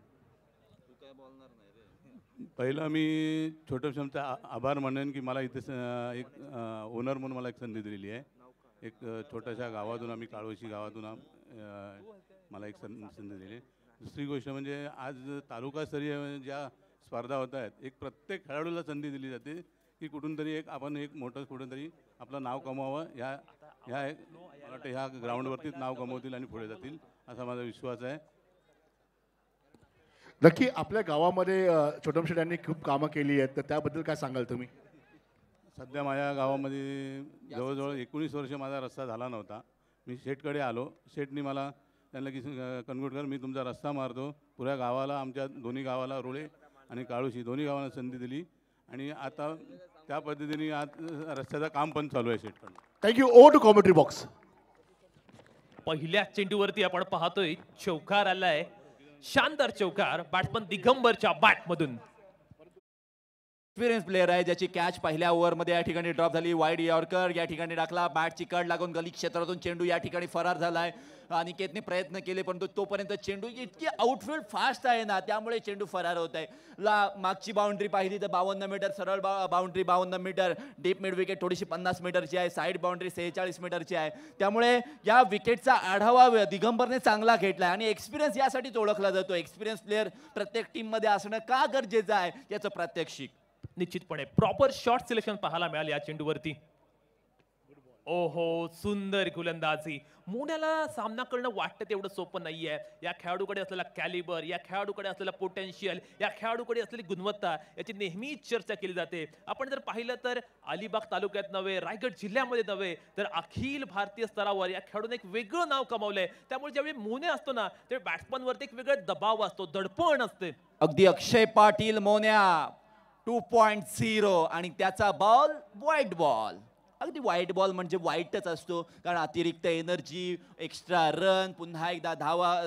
पहिलं मी छोटम शेटचा आभार मानेन की मला इथे एक ओनर म्हणून मला एक संधी दिलेली आहे. एक छोट्याशा गावातून आम्ही काळोशी गावातून मला एक संधी दिली. दुसरी गोष्ट म्हणजे आज तालुकास्तरीय ज्या स्पर्धा होत आहेत एक प्रत्येक खेळाडूला संधी दिली जाते की कुठून तरी आपण एक मोठं कुठून तरी आपलं नाव कमावं. ह्या मला वाटतं ह्या ग्राउंडवरतीच नाव कमवतील आणि पुढे जातील असा माझा विश्वास आहे. नक्की आपल्या गावामध्ये छोटम शेट यांनी खूप कामं केली आहेत तर त्याबद्दल काय सांगाल तुम्ही? सध्या माझ्या गावामध्ये जवळजवळ 19 वर्ष माझा रस्ता झाला नव्हता. मी शेटकडे आलो. शेटनी मला त्यांना की कनगुटकर मी तुमचा रस्ता मारतो पुऱ्या गावाला आमच्या दोन्ही गावाला रोळे आणि काळोशी दोन्ही गावांना संधी दिली आणि आता त्या पद्धतीने आज रस्त्याचं काम पण चालू आहे शेटकडून. Thank you. Over to commentary box. पहिल्या चेंडूवरती आपण पाहतोय चौकार आलाय शानदार चौकार बॅट्समन दिगंबरच्या बॅटमधून. एक्सपिरियन्स प्लेयर आहे ज्याची कॅच पहिल्या ओव्हरमध्ये या ठिकाणी ड्रॉप झाली. वाईड यॉर्कर या ठिकाणी टाकला बॅटची कड लागून गली क्षेत्रातून चेंडू या ठिकाणी फरार झालाय. अनिकेतने प्रयत्न केले परंतु तोपर्यंत चेंडू इतकी आउटफील्ड फास्ट आहे ना त्यामुळे चेंडू फरार होत आहे. मागची बाउंड्री पाहिली तर 52 मीटर सरळ boundary 52 metre deep mid wicket थोडीशी 50 मीटरची आहे. साईड बाउंड्री 46 मीटरची आहे. त्यामुळे या विकेटचा आढावा दिगंबरने चांगला घेतला आणि एक्सपिरियन्स यासाठीच ओळखला जातो. एक्सपिरियन्स प्लेयर प्रत्येक टीममध्ये असणं का गरजेचं आहे याचं प्रात्यक्षिक. निश्चितपणे प्रॉपर शॉट सिलेक्शन पाहायला मिळाले या चेंडूवरती. ओहो सुंदर गोलंदाजी. मोन्याला सामना करणं वाटतं तेवढं सोपं नाहीये. या खेळाडूकडे असलेला कॅलिबर या खेळाडूकडे असलेला पोटेन्शियल या खेळाडूकडे असलेली गुणवत्ता याची नेहमीच चर्चा केली जाते. आपण जर पाहिलं तर अलिबाग तालुक्यात नव्हे रायगड जिल्ह्यामध्ये नव्हे तर अखिल भारतीय स्तरावर या खेळाडूने एक वेगळं नाव कमावलंय. त्यामुळे ज्यावेळी मोने असतो ना त्यावेळी बॅट्समनवरती एक वेगळा दबाव असतो दडपण असते. अगदी अक्षय पाटील मोन्या 2.0 आणि त्याचा बॉल व्हाईट बॉल. अगदी व्हाईट बॉल म्हणजे व्हाईटच असतो कारण अतिरिक्त एनर्जी एक्स्ट्रा रन पुन्हा एकदा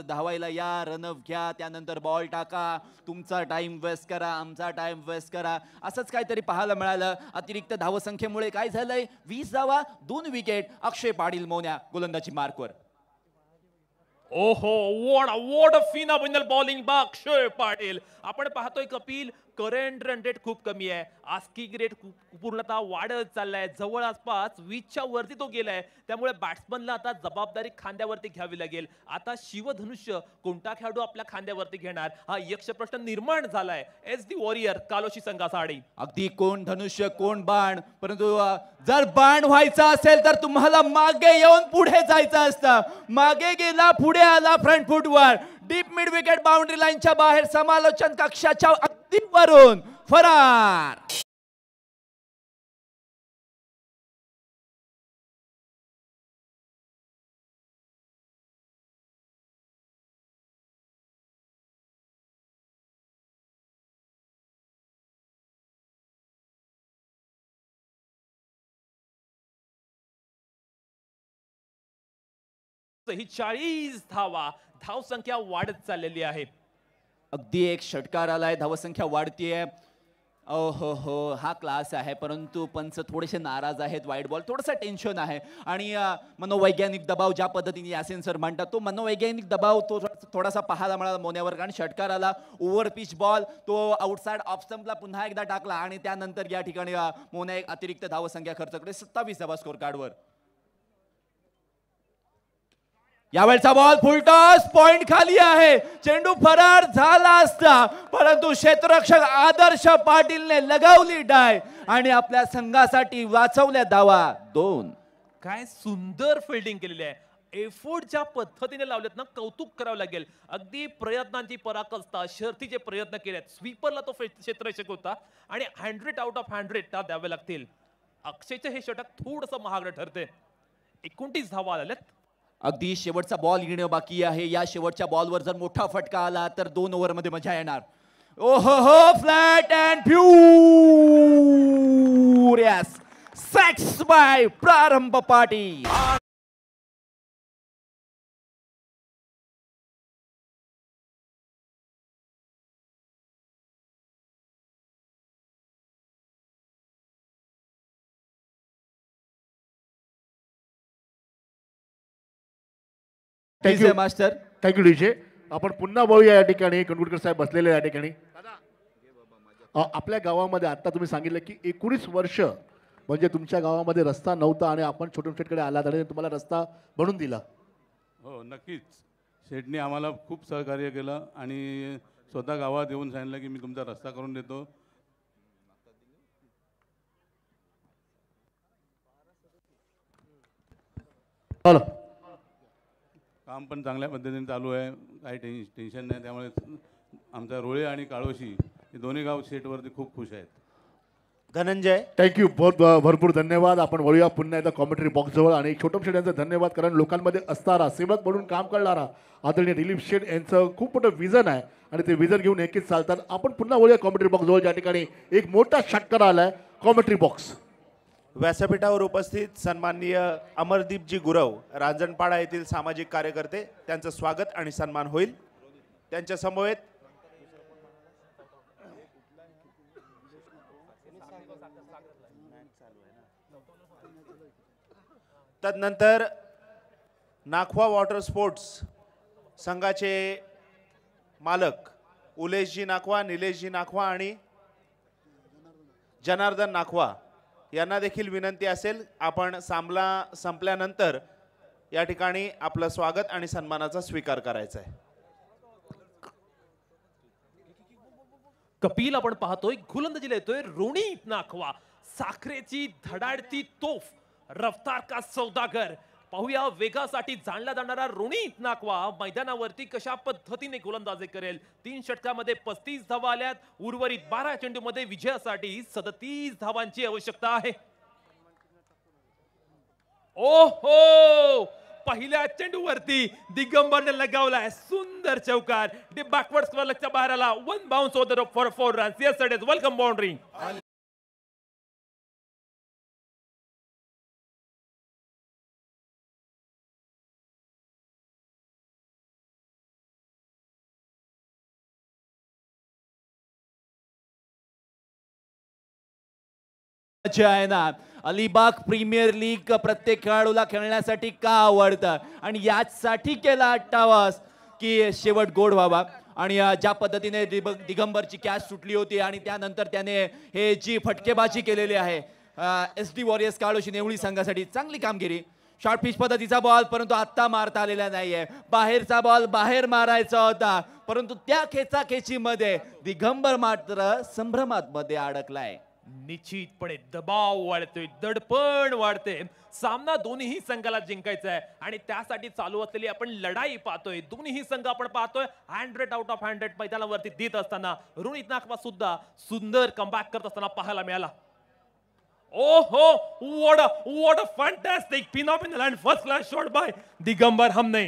धावायला या रनअप घ्या त्यानंतर बॉल टाका तुमचा टाइम वेस्ट करा आमचा टाइम वेस्ट करा असंच काहीतरी पाहायला मिळालं. अतिरिक्त धावसंख्येमुळे काय झालंय 20 धावा 2 विकेट. अक्षय पाटील मोन्या गोलंदाजी मार्कवर. ओहो वॉट अ फिनॉमिनल बॉलिंग बा अक्षय पाटील. आपण पाहतोय कपिल करंट रन रेट खूप कमी आहे. आस्किंग रेट पूर्णतः वाढत चाललाय. जवळ आसपास 20च्या वरती तो गेलाय. त्यामुळे बॅट्समनला आता जबाबदारी खांद्यावरती घ्यावी लागेल. आता शिवधनुष्य कोणता खेळाडू आपल्या खांद्यावरती घेणार हा यक्ष प्रश्न निर्माण झालाय. SD वॉरियर कालोशी संघासाठी. अगदी कोण धनुष्य कोण बाण परंतु जर बाण व्हायचा असेल तर तुम्हाला मागे येऊन पुढे जायचं असतं. मागे गेला पुढे आला फ्रंट फुटवर डीप मिड विकेट बाउंड्री लाईनच्या बाहेर समालोचन कक्षाच्या अगदी वरून फरार. ही 40 धावा धावसंख्या वाढत चाललेली आहे. अगदी एक षटकार आलाय धावसंख्या वाढतीये. ओहो हो हा क्लास आहे परंतु पंच थोडेसे नाराज आहेत. वाईट बॉल थोडासा टेन्शन आहे आणि मनोवैज्ञानिक दबाव ज्या पद्धतीने यासिन सर म्हणतात तो मनोवैज्ञानिक दबाव तो थोडासा पाहायला मिळाला मोन्यावर कारण षटकार आला. ओव्हर पिच बॉल तो आउटसाइड ऑफ स्टंपला पुन्हा एकदा टाकला आणि त्यानंतर या ठिकाणी मोन्या एक अतिरिक्त धावसंख्या खर्च करते 27 धावा स्कोर कार्डवर. यावेळचा बॉल फुलटॉस पॉइंट खाली आहे. चेंडू फरार झाला असता परंतु क्षेत्ररक्षक आदर्श पाटीलने लगावली डाय आणि आपल्या संघासाठी वाचवल्या धावा 2. काय सुंदर फिल्डिंग केलेली आहे. एफोर्ट ज्या पद्धतीने लावलेत ना, कौतुक करावं लागेल. अगदी प्रयत्नांची पराकाष्ठा, शर्थीचे प्रयत्न केलेत. स्वीपरला तो क्षेत्ररक्षक होता आणि 100 आउट ऑफ 100 त्या द्यावे लागतील. अक्षयचे हे षटक थोडंसं महागडं ठरते. 29 धावा आल्यात. अगदी शेवटचा बॉल येणं बाकी आहे. या शेवटच्या बॉलवर जर मोठा फटका आला तर 2 ओव्हरमध्ये मजा येणार. ओहो हो, flat and furious six by Prarambh Patil. Thank you master. Thank you DJ. आपण पुन्हा बोलूया या ठिकाणी. कंडुलकर साहेब बसलेले या ठिकाणी. आपल्या गावामध्ये आता तुम्ही सांगितलं की 19 वर्ष म्हणजे तुमच्या गावामध्ये रस्ता नव्हता आणि आपण छोटम शेटकडे आलात आणि तुम्हाला रस्ता बनवून दिला. हो नक्कीच. शेटने आम्हाला खूप सहकार्य केलं आणि स्वतः गावात येऊन सांगितलं की मी तुमचा रस्ता करून देतो. काम पण चांगल्या पद्धतीने चालू आहे. काही टेन्शन नाही. त्यामुळे आमचा रोळे आणि काळोशी हे दोन्ही गाव शेटवरती खूप खुश आहेत. धनंजय थँक्यू. भरपूर धन्यवाद. आपण वळूया पुन्हा एकदा कॉमेंट्री बॉक्स जवळ. आणि छोटम शेट यांचा धन्यवाद, कारण लोकांमध्ये असणारा सेवक म्हणून काम करणारा आदरणीय दिलीप शेट यांचं खूप मोठं विजन आहे आणि ते विजन घेऊन एकच चालतात. आपण पुन्हा वळूया कॉमेंट्री बॉक्स जवळ, ज्या ठिकाणी एक मोठा षटकार आलाय. Commentary box. व्यासपीठावर उपस्थित सन्माननीय अमरदीपजी गुरव, रांजणपाडा येथील सामाजिक कार्यकर्ते, त्यांचं स्वागत आणि सन्मान होईल. त्यांच्या समवेत तदनंतर नाखवा वॉटर स्पोर्ट्स संघाचे मालक उलेशजी नाखवा, निलेशजी नाखवा आणि जनार्दन नाखवा यांना देखील विनंती असेल, आपण संपल्यानंतर या ठिकाणी आपलं स्वागत आणि सन्मानाचा स्वीकार करायचा आहे. कपिल आपण पाहतोय गोलंदाजीला येतोय रोनित नाखवा. साखरेची धडाडती तोफ, रफ्तार का सौदागर. पाहूया वेगासाठी जाणला जाणारा रोनित नाखवा मैदानावरती कशा पद्धतीने गोलंदाजी करेल. 3 षटकामध्ये 35 धावा आल्यात. उर्वरित 12 चेंडूमध्ये विजयासाठी 37 धावांची आवश्यकता आहे. ओहो, पहिल्या चेंडूवरती दिगंबरने लगावलाय सुंदर चौकार. बॅकवर्ड स्क्वेअर लेगच्या बाहेर आला. 1 bounce over for 4 runs. Yes it is welcome boundary. Alibag premier league प्रत्येक खेळाडूला खेळण्यासाठी का आवडतं आणि यासाठी केला अट्टावास की शेवट गोड व्हावा. आणि ज्या पद्धतीने दिगंबरची कॅच सुटली होती आणि त्यानंतर त्याने हे जी फटकेबाजी केलेली आहे SD वॉरियर्स काळोशी नेवळी संघासाठी चांगली कामगिरी. शॉर्ट पिच पद्धतीचा बॉल, परंतु आत्ता मारता आलेला नाहीये. बाहेरचा बॉल बाहेर मारायचा होता, परंतु त्या खेचाखेचीमध्ये दिगंबर मात्र संभ्रमात मध्ये अडकलाय. निश्चितपणे दबाव वाढतोय, दडपण वाढते. सामना दोन्ही संघाला जिंकायचा आहे आणि त्यासाठी चालू असलेली आपण लढाई पाहतोय. दोन्ही संघ आपण पाहतोय 100 आउट ऑफ 100 मैदानावरती देत असताना रोनित नाखवा सुद्धा सुंदर कमबॅक करत असताना पाहायला मिळाला. ओहो, what a fantastic phenomenal and first class shot by Digambar हमने.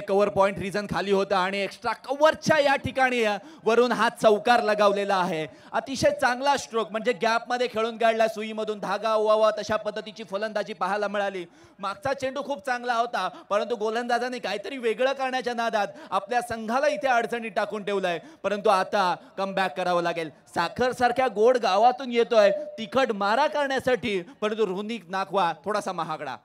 कव्हर पॉइंट रिजन खाली होता आणि एक्स्ट्रा कव्हरच्या या ठिकाणी वरून हा चौकार लगावलेला आहे. अतिशय चांगला स्ट्रोक, म्हणजे गॅप मध्ये खेळून काढला, सुईमधून धागा ओवावा तशा पद्धतीची फलंदाजी पाहायला मिळाली. मागचा चेंडू खूप चांगला होता, परंतु गोलंदाजाने काहीतरी वेगळं करण्याच्या नादात आपल्या संघाला इथे अडचणीत टाकून ठेवलंय. परंतु आता कमबॅक करावं लागेल. साखर सारख्या गोड गावातून येतोय तिखट मारा करण्यासाठी, परंतु रोनित नाखवा थोडासा महागडा.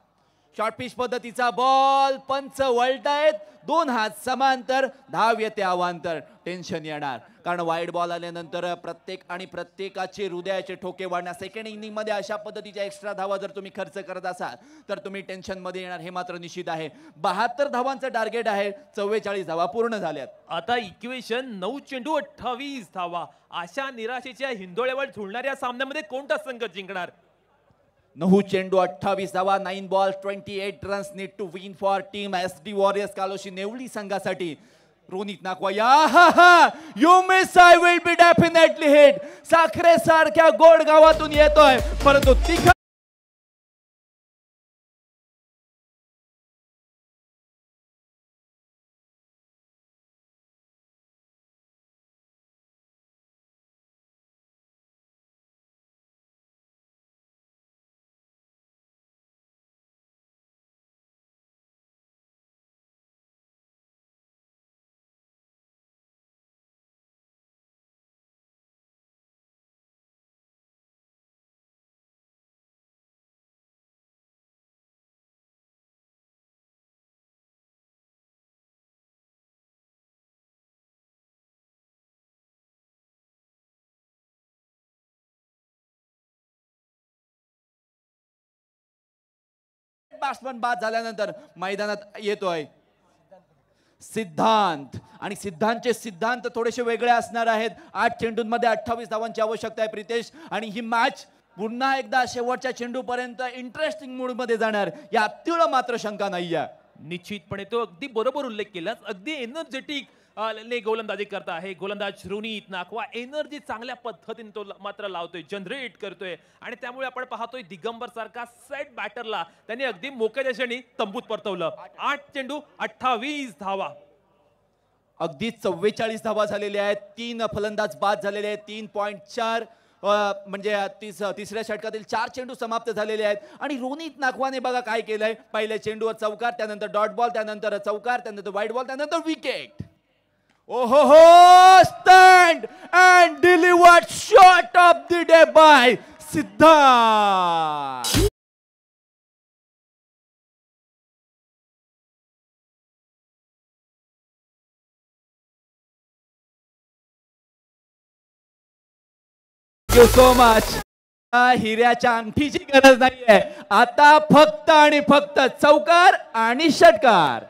शॉर्ट पिच पद्धतीचा बॉल, पंच वळतायत, 2 हात समांतर, धाव येते अवांतर. टेन्शन येणार, कारण वाईड बॉल आल्यानंतर प्रत्येकाचे हृदयाचे ठोके वाढणार. सेकंड इनिंग मध्ये अशा पद्धतीच्या एक्स्ट्रा धावा जर तुम्ही खर्च करत असाल तर तुम्ही टेन्शन मध्ये येणार, हे मात्र निश्चित आहे. 72 धावांचं टार्गेट आहे, 44 धावा पूर्ण झाल्यात. आता इक्वेशन 9 चेंडू 28 धावा. अशा निराशेच्या हिंदोळ्यावर झुलणाऱ्या सामन्यामध्ये कोणता संघ जिंकणार? 9 चेंडू 28 धावा, 9 ball 28 runs need to win for team SD warriors कालोशी नेवली संघासाठी. रोनित नाकवा या you miss I will be definitely hit. साखरे सारख्या गोड गावातून येतोय परंतु तिखट बॅट्समन बाद झाल्यानंतर मैदानात येतोय सिद्धांत. आणि सिद्धांतचे सिद्धांत थोडेसे वेगळे असणार आहेत. 8 चेंडूंमध्ये 28 धावांची आवश्यकता आहे प्रितेश. आणि ही मॅच पुन्हा एकदा शेवटच्या चेंडूपर्यंत इंटरेस्टिंग मूड मध्ये जाणार यात तीळ मात्र शंका नाहीये. निश्चितपणे तो अगदी बरोबर उल्लेख केलास. अगदी एनर्जेटिक ने गोलंदाजी करता आहे गोलंदाज रोनित नाकवा. एनर्जी चांगल्या पद्धतीने तो मात्र लावतोय, जनरेट करतोय. आणि त्यामुळे आपण पाहतोय दिगंबर सारखा सेट बॅटरला त्यांनी अगदी मोक्याच्या क्षणी तंबूत परतवलं. 8 चेंडू 28 धावा, अगदी 44 धावा झालेल्या आहेत. 3 फलंदाज बाद झालेले आहेत. 3.4 म्हणजे तिसऱ्या षटकातील 4 चेंडू समाप्त झालेले आहेत. आणि रोनित नाकवाने बघा काय केलंय. पहिल्या चेंडूवर चौकार, त्यानंतर डॉट बॉल, त्यानंतर चौकार, त्यानंतर वाईड बॉल, त्यानंतर विकेट. ओहो हो, stand and delivered shot of the day by Siddhant. Thank you so much. हिऱ्याच्या अंगठीची गरज नाहीये आता, फक्त आणि फक्त चौकार आणि षटकार.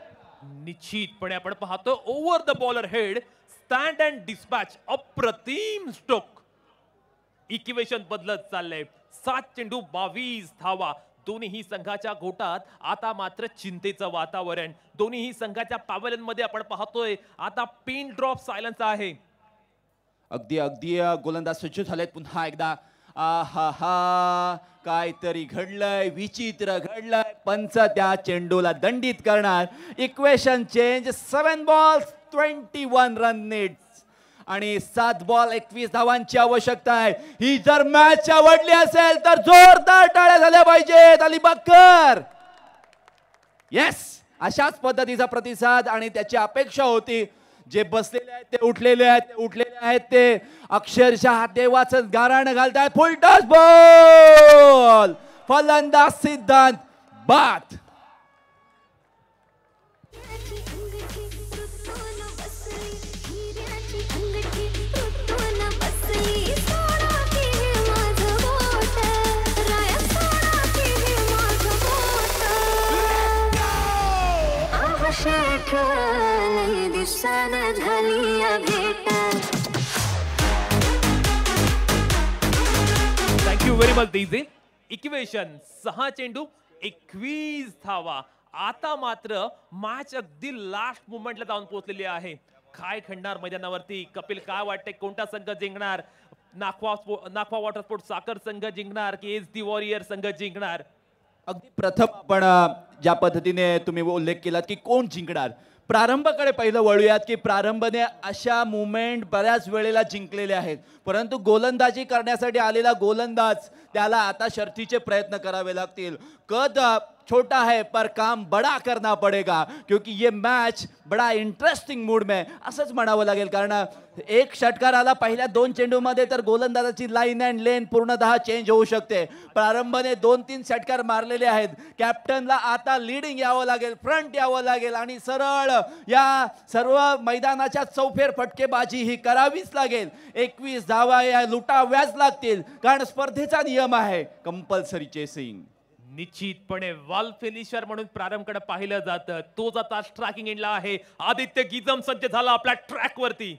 निश्चितपणे आपण पाहतो over the bowler head stand and dispatch. अप्रतिम स्ट्रोक. इक्वेशन बदलत चाललंय. 7 चेंडू 22 धावा. दोन्ही संघाच्या गोटात आता मात्र चिंतेचं वातावरण. दोन्ही संघाच्या पॅव्हलियनमध्ये आपण पाहतोय आता पिन ड्रॉप सायलन्स आहे. अगदी अगदी गोलंदाज सज्ज झालेत पुन्हा एकदा. आहा काहीतरी घडलंय, विचित्र घडलंय. पंच त्या चेंडूला दंडित करणार. Equation change. 7 balls 21 run needs आणि 7 बॉल 21 धावांची आवश्यकता आहे. ही जर मॅच आवडली असेल तर जोरदार टाळ्या झाल्या पाहिजेत अलिबागकर. येस, अशाच पद्धतीचा प्रतिसाद आणि त्याची अपेक्षा होती. जे बसलेले आहेत ते उठलेले आहेत, ते उठलेले आहेत ते अक्षरशः देवाचं गाराणं घालतायत. फुल टॉस बॉल. फलंदाज सिद्धांत बाद. Thank you very much DJ. Equation 6 चेंडू 21 धावा. आता मात्र मॅच अगदी लास्ट मोमेंटला जाऊन पोहोचलेली आहे. काय घडणार मैदानावरती? कपिल काय वाटते कोणता संघ जिंकणार? नाखवा वॉटर स्पोर्ट साखर संघ जिंकणार की SD वॉरियर संघ जिंकणार? अगदी प्रथम आपण ज्या पद्धतीने तुम्ही उल्लेख केलात की कोण जिंकणार, प्रारंभाकडे पहिलं वळूयात की प्रारंभने अशा मुवमेंट बऱ्याच वेळेला जिंकलेले आहेत. परंतु गोलंदाजी करण्यासाठी आलेला गोलंदाज त्याला आता शर्थीचे प्रयत्न करावे लागतील. कद छोटा है पर काम बड़ा करना पड़ेगा क्योंकि ये मैच बड़ा इंटरेस्टिंग मूड में असंच म्हणावं लागेल. कारण एक षटकार आला पहिल्या 2 चेंडूमध्ये तर गोलंदाजाची लाईन अँड लेन पूर्णतः चेंज होऊ शकते. प्रारंभाने 2-3 षटकार मारलेले आहेत. कॅप्टनला आता लीडिंग यावं लागेल, फ्रंट यावं लागेल आणि सरळ या सर्व मैदानाच्या चौफेर फटकेबाजी ही करावीच लागेल. 21 धावा या लुटाव्याच लागतील कारण स्पर्धेचा नियम आहे कंपल्सरी चेसिंग. निश्चितपणे वॉल फिनिशर म्हणून प्रारंभकडे पाहिलं जातं. तोच आता स्ट्रायकिंग एंडला आहे. आदित्य गिजम सज्ज झाला आपल्या ट्रॅक वरती.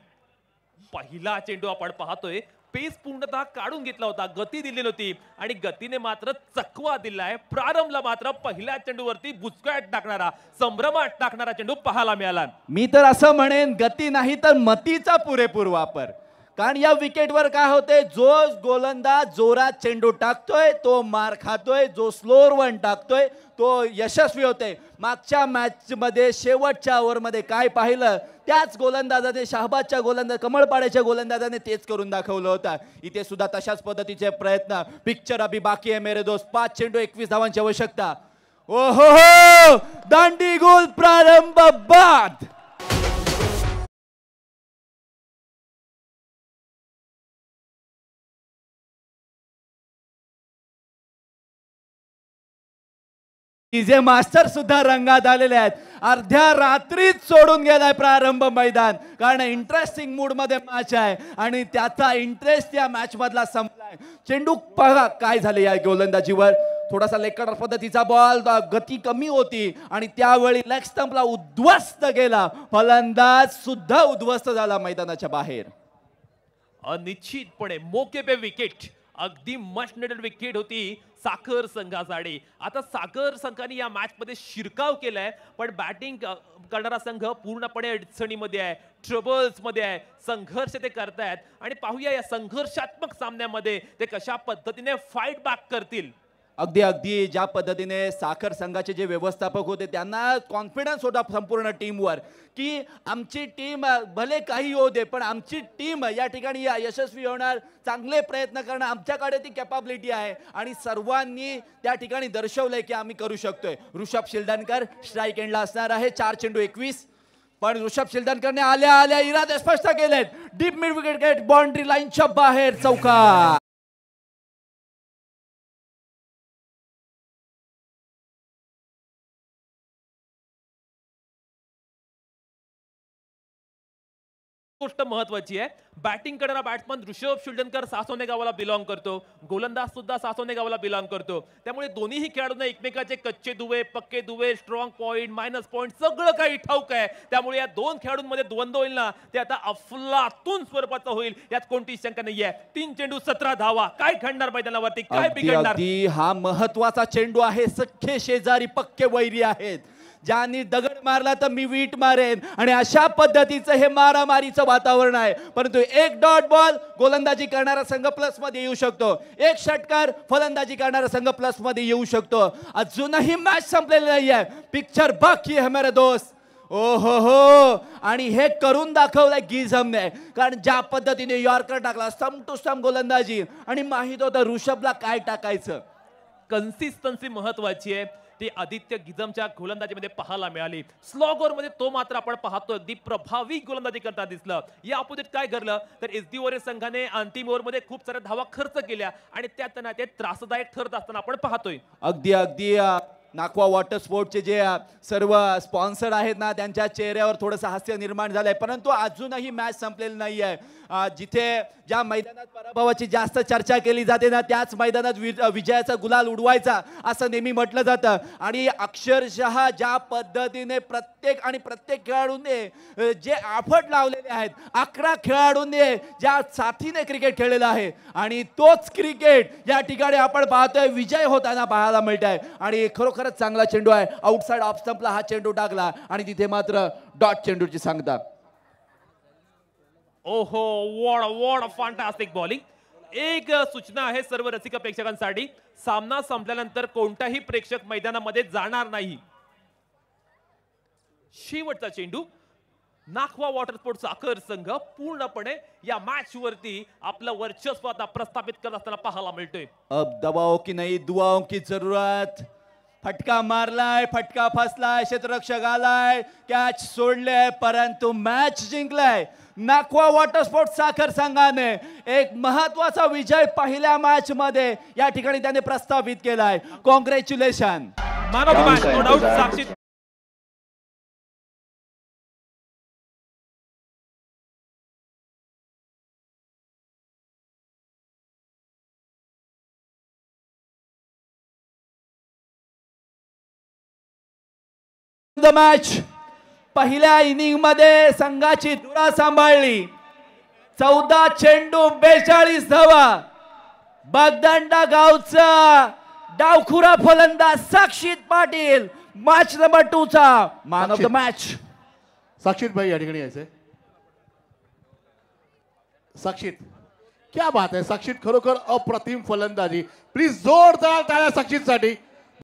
पहिला चेंडू आपण पाहतोय पेस पूर्णतः काढून घेतला होता, गती दिली नव्हती आणि गतीने मात्र चकवा दिलाय. प्रारंभला मात्र पहिल्या चेंडूवरती बुचकळ्यात टाकणारा, संभ्रमात टाकणारा चेंडू पाहायला मिळाला. मी तर असं म्हणेन गती नाही तर मतीचा पुरेपूर वापर. कारण या विकेटवर काय होते, जो गोलंदाज जोरात चेंडू टाकतोय तो मार खातोय, जो स्लोअर वन टाकतोय तो यशस्वी होते. मागच्या मॅच मध्ये शेवटच्या ओव्हरमध्ये काय पाहिलं, त्याच गोलंदाजाने, शहाबाजच्या गोलंदाज, कमळपाड्याच्या गोलंदाजाने तेच करून दाखवलं होतं. इथे सुद्धा तशाच पद्धतीचे प्रयत्न. पिक्चर अभी बाकी आहे मेरे दोस्त. 5 चेंडू 21 धावांची आवश्यकता. ओहो दांडी गोल प्रारंभ बाद. डीजे मास्टर सुद्धा रंगात आलेले आहेत. अर्ध्या रात्रीत सोडून गेलाय प्रारंभ मैदान, कारण इंटरेस्टिंग मूड मध्ये मॅच आहे आणि त्याचा इंटरेस्ट या मॅच मधला संपलाय. चेंडू बघा काय झाले या गोलंदाजीवर. थोडासा लेकडर पद्धतीचा बॉल, गती कमी होती आणि त्यावेळी लेग स्टंपला उद्ध्वस्त गेला. फलंदाज सुद्धा उद्ध्वस्त झाला मैदानाच्या बाहेर. अनिश्चितपणे मोके पे विकेट, अगदी मस्ट नेटेड विकेट होती साखर संघासाठी. आता साखर संघाने या मॅच मध्ये शिरकाव केलाय, पण बॅटिंग करणारा संघ पूर्णपणे अडचणीमध्ये आहे, ट्रबल्स मध्ये आहे. संघर्ष ते करतायत आणि पाहूया या संघर्षात्मक सामन्यामध्ये ते कशा पद्धतीने फाईट बॅक करतील. अगदी अगदी ज्या पद्धतीने साखर संघाचे जे व्यवस्थापक होते त्यांना कॉन्फिडन्स होता संपूर्ण टीमवर की आमची टीम भले काही होऊ दे पण आमची टीम या ठिकाणी यशस्वी होणार, चांगले प्रयत्न करणं, आमच्याकडे ती कॅपॅबिलिटी आहे आणि सर्वांनी त्या ठिकाणी दर्शवलंय की आम्ही करू शकतोय. ऋषभ शिलदनकर स्ट्राईक एंडला असणार आहे. 4 चेंडू 21. पण ऋषभ शिलदनकरने आल्या आल्या इरादे स्पष्ट केलेत. डीप मिड विकेट, बाउंड्री लाईनच्या बाहेर चौकार. गोष्ट महत्वाची आहे, बॅटिंग करणारा बॅट्समन ऋषभ शिलदनकर सासोने गावाला बिलॉंग करतो, गोलंदाज सुद्धा सासोने गावाला बिलॉंग करतो. त्यामुळे दोन्ही खेळाडूंना एकमेकाचे कच्चे दुवे, पक्के दुवे, स्ट्रॉंग पॉइंट, मायनस पॉइंट सगळं काही ठाऊक आहे. त्यामुळे या दोन खेळाडूंमध्ये द्वंद्व होईल ना ते आता अफलातून स्वरूपाचं होईल, यात कोणतीही शंका नाहीये. 3 चेंडू 17 धावा. काय घडणार मैदानावरती, काय बिघडणार? हा महत्वाचा चेंडू आहे. सख्खे शेजारी पक्के वैरी आहेत. ज्यांनी दगड मारला तर मी वीट मारेन आणि अशा पद्धतीचं हे मारामारीचं वातावरण आहे. परंतु एक डॉट बॉल गोलंदाजी करणारा संघ प्लस मध्ये येऊ शकतो, एक षटकार फलंदाजी करणारा संघ प्लस मध्ये येऊ शकतो. अजूनही मॅच संपलेली नाहीये, पिक्चर बाकी है मेरे दोस्त. ओ हो आणि हे करून दाखवलंय गिझमने, कारण ज्या पद्धतीने यॉर्कर टाकला, स्टंप टू स्टंप गोलंदाजी, आणि माहित होतं ऋषभला काय टाकायचं. कन्सिस्टन्सी महत्वाची आहे, ती आदित्य गिझमच्या गोलंदाजीमध्ये पाहायला मिळाली. स्लॉगर मध्ये तो मात्र आपण पाहतो अगदी प्रभावी गोलंदाजी करता दिसलं. या अपोजिट काय घडलं तर एसडी वॉरियर्स संघाने अंतिम ओव्हरमध्ये खूप साऱ्या धावा खर्च केल्या आणि त्यात ते त्रासदायक ठरत असताना आपण पाहतोय. अगदी अगदी नाकवा वॉटर स्पोर्टचे जे सर्व स्पॉन्सर आहेत ना त्यांच्या चेहऱ्यावर थोडंसं हास्य निर्माण झालंय. परंतु अजूनही मॅच संपलेली नाही आहे. जिथे ज्या मैदानात पराभवाची जास्त चर्चा केली जाते ना त्याच मैदानात विजयाचा गुलाल उडवायचा असं नेहमी म्हटलं जातं. आणि अक्षरशः ज्या पद्धतीने प्रत्येक खेळाडूने जे एफर्ट लावलेले आहेत, 11 खेळाडूंनी ज्या साथीने क्रिकेट खेळलेलं आहे आणि तोच क्रिकेट या ठिकाणी आपण पाहतोय विजय होताना पाहायला मिळत आहे. आणि खरोखरच चांगला चेंडू आहे. आउटसाइड ऑफ स्टंपला हा चेंडू टाकला आणि तिथे मात्र डॉट चेंडूची सांगता. ओहो वॉट फॅन्टास्टिक बॉलिंग. एक सूचना आहे सर्व रसिक प्रेक्षकांसाठी, सामना संपल्यानंतर कोणताही प्रेक्षक मैदानामध्ये जाणार नाही. शेवटचा चेंडू. नाखवा वॉटर स्पोर्ट्स साखर संघ पूर्णपणे या मॅच वरती आपलं वर्चस्व आता प्रस्थापित करत असताना पाहायला मिळतोय. अब दबाव की नाही दुआओं की जरूरत. फटका मारलाय, फटका फसलाय, क्षेत्ररक्षक आलाय, कॅच सोडले, परंतु मॅच जिंकलाय नाखवा वॉटर स्पोर्ट्स साखर संघाने. एक महत्वाचा विजय पहिल्या मॅच मध्ये या ठिकाणी त्याने प्रस्थापित केलाय. Congratulation. Man of the match no doubt Sakshi. Match पहिल्या इनिंग मध्ये संघाची धुरा सांभाळली. 14 चेंडू 42 धावा. बगदंडा गावचा डावखुरा फलंदाज साक्षित पाटील मॅच नंबर 2 चा मॅन ऑफ द मॅच. साक्षित भाई या ठिकाणी यायचंय. साक्षित क्या बात आहे. साक्षित खरोखर अप्रतिम फलंदाजी. प्लीज जोरदार टाळ्या साक्षितसाठी.